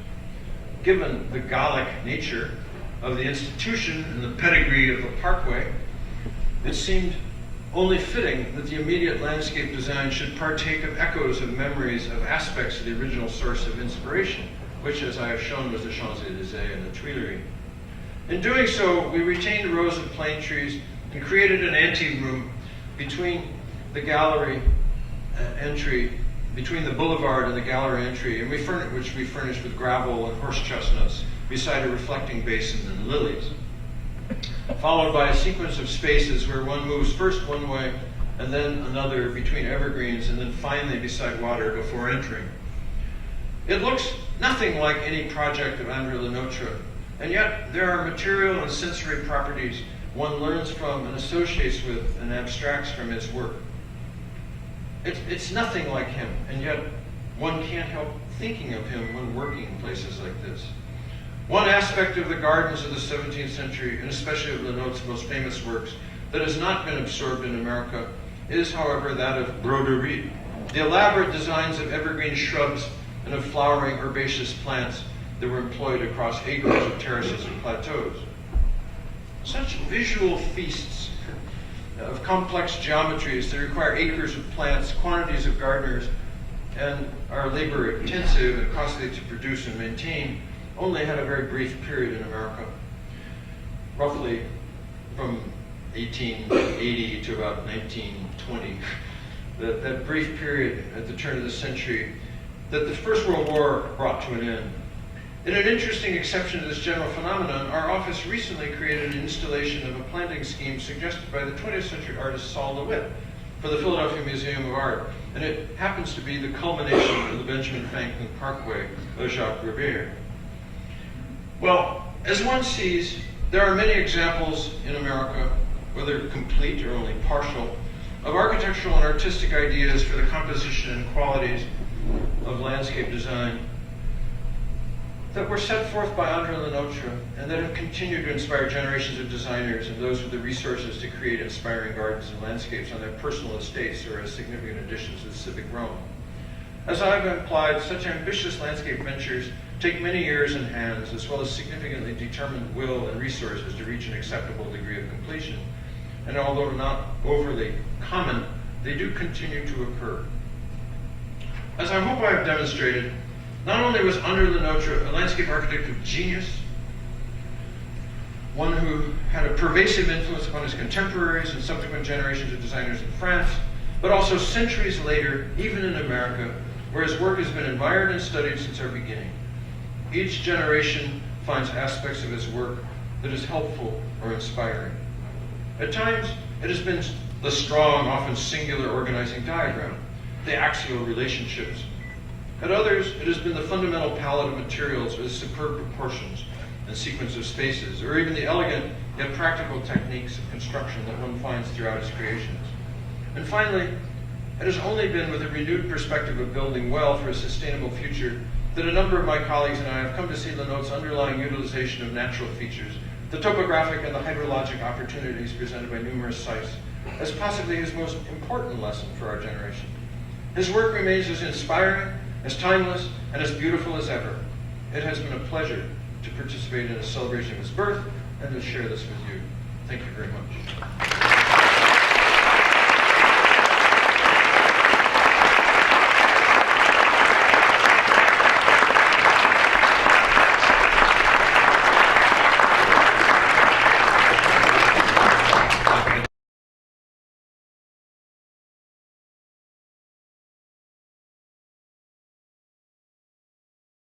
Given the Gallic nature of the institution and the pedigree of the Parkway, it seemed only fitting that the immediate landscape design should partake of echoes of memories of aspects of the original source of inspiration, which, as I have shown, was the Champs-Élysées and the Tuileries. In doing so, we retained rows of plane trees and created an anteroom between the gallery entry, between the boulevard and the gallery entry, and which we furnished with gravel and horse chestnuts beside a reflecting basin and lilies, followed by a sequence of spaces where one moves first one way and then another between evergreens and then finally beside water before entering. It looks nothing like any project of André Le Nôtre, and yet there are material and sensory properties one learns from and associates with and abstracts from his work. It's nothing like him, and yet one can't help thinking of him when working in places like this. One aspect of the gardens of the 17th century, and especially of Le Nôtre's most famous works, that has not been absorbed in America is, however, that of broderie, the elaborate designs of evergreen shrubs and of flowering herbaceous plants that were employed across acres of terraces and plateaus. Such visual feasts of complex geometries that require acres of plants, quantities of gardeners, and are labor intensive and costly to produce and maintain, only had a very brief period in America, roughly from 1880 to about 1920. That brief period at the turn of the century that the First World War brought to an end. In an interesting exception to this general phenomenon, our office recently created an installation of a planting scheme suggested by the 20th century artist Saul LeWitt for the Philadelphia Museum of Art, and it happens to be the culmination of the Benjamin Franklin Parkway of Jacques Rivière. Well, as one sees, there are many examples in America, whether complete or only partial, of architectural and artistic ideas for the composition and qualities of landscape design that were set forth by André Le Nôtre and that have continued to inspire generations of designers and those with the resources to create inspiring gardens and landscapes on their personal estates or as significant additions to the civic realm. As I've implied, such ambitious landscape ventures take many years and hands, as well as significantly determined will and resources to reach an acceptable degree of completion. And although not overly common, they do continue to occur. As I hope I have demonstrated, not only was André Le Nôtre a landscape architect of genius, one who had a pervasive influence upon his contemporaries and subsequent generations of designers in France, but also centuries later, even in America, where his work has been admired and studied since our beginning. Each generation finds aspects of his work that is helpful or inspiring. At times, it has been the strong, often singular organizing diagram, the axial relationships. At others, it has been the fundamental palette of materials with superb proportions and sequence of spaces, or even the elegant yet practical techniques of construction that one finds throughout his creations. And finally, it has only been with a renewed perspective of building well for a sustainable future that a number of my colleagues and I have come to see Le Nôtre's underlying utilization of natural features, the topographic and the hydrologic opportunities presented by numerous sites, as possibly his most important lesson for our generation. His work remains as inspiring, as timeless, and as beautiful as ever. It has been a pleasure to participate in a celebration of his birth and to share this with you. Thank you very much.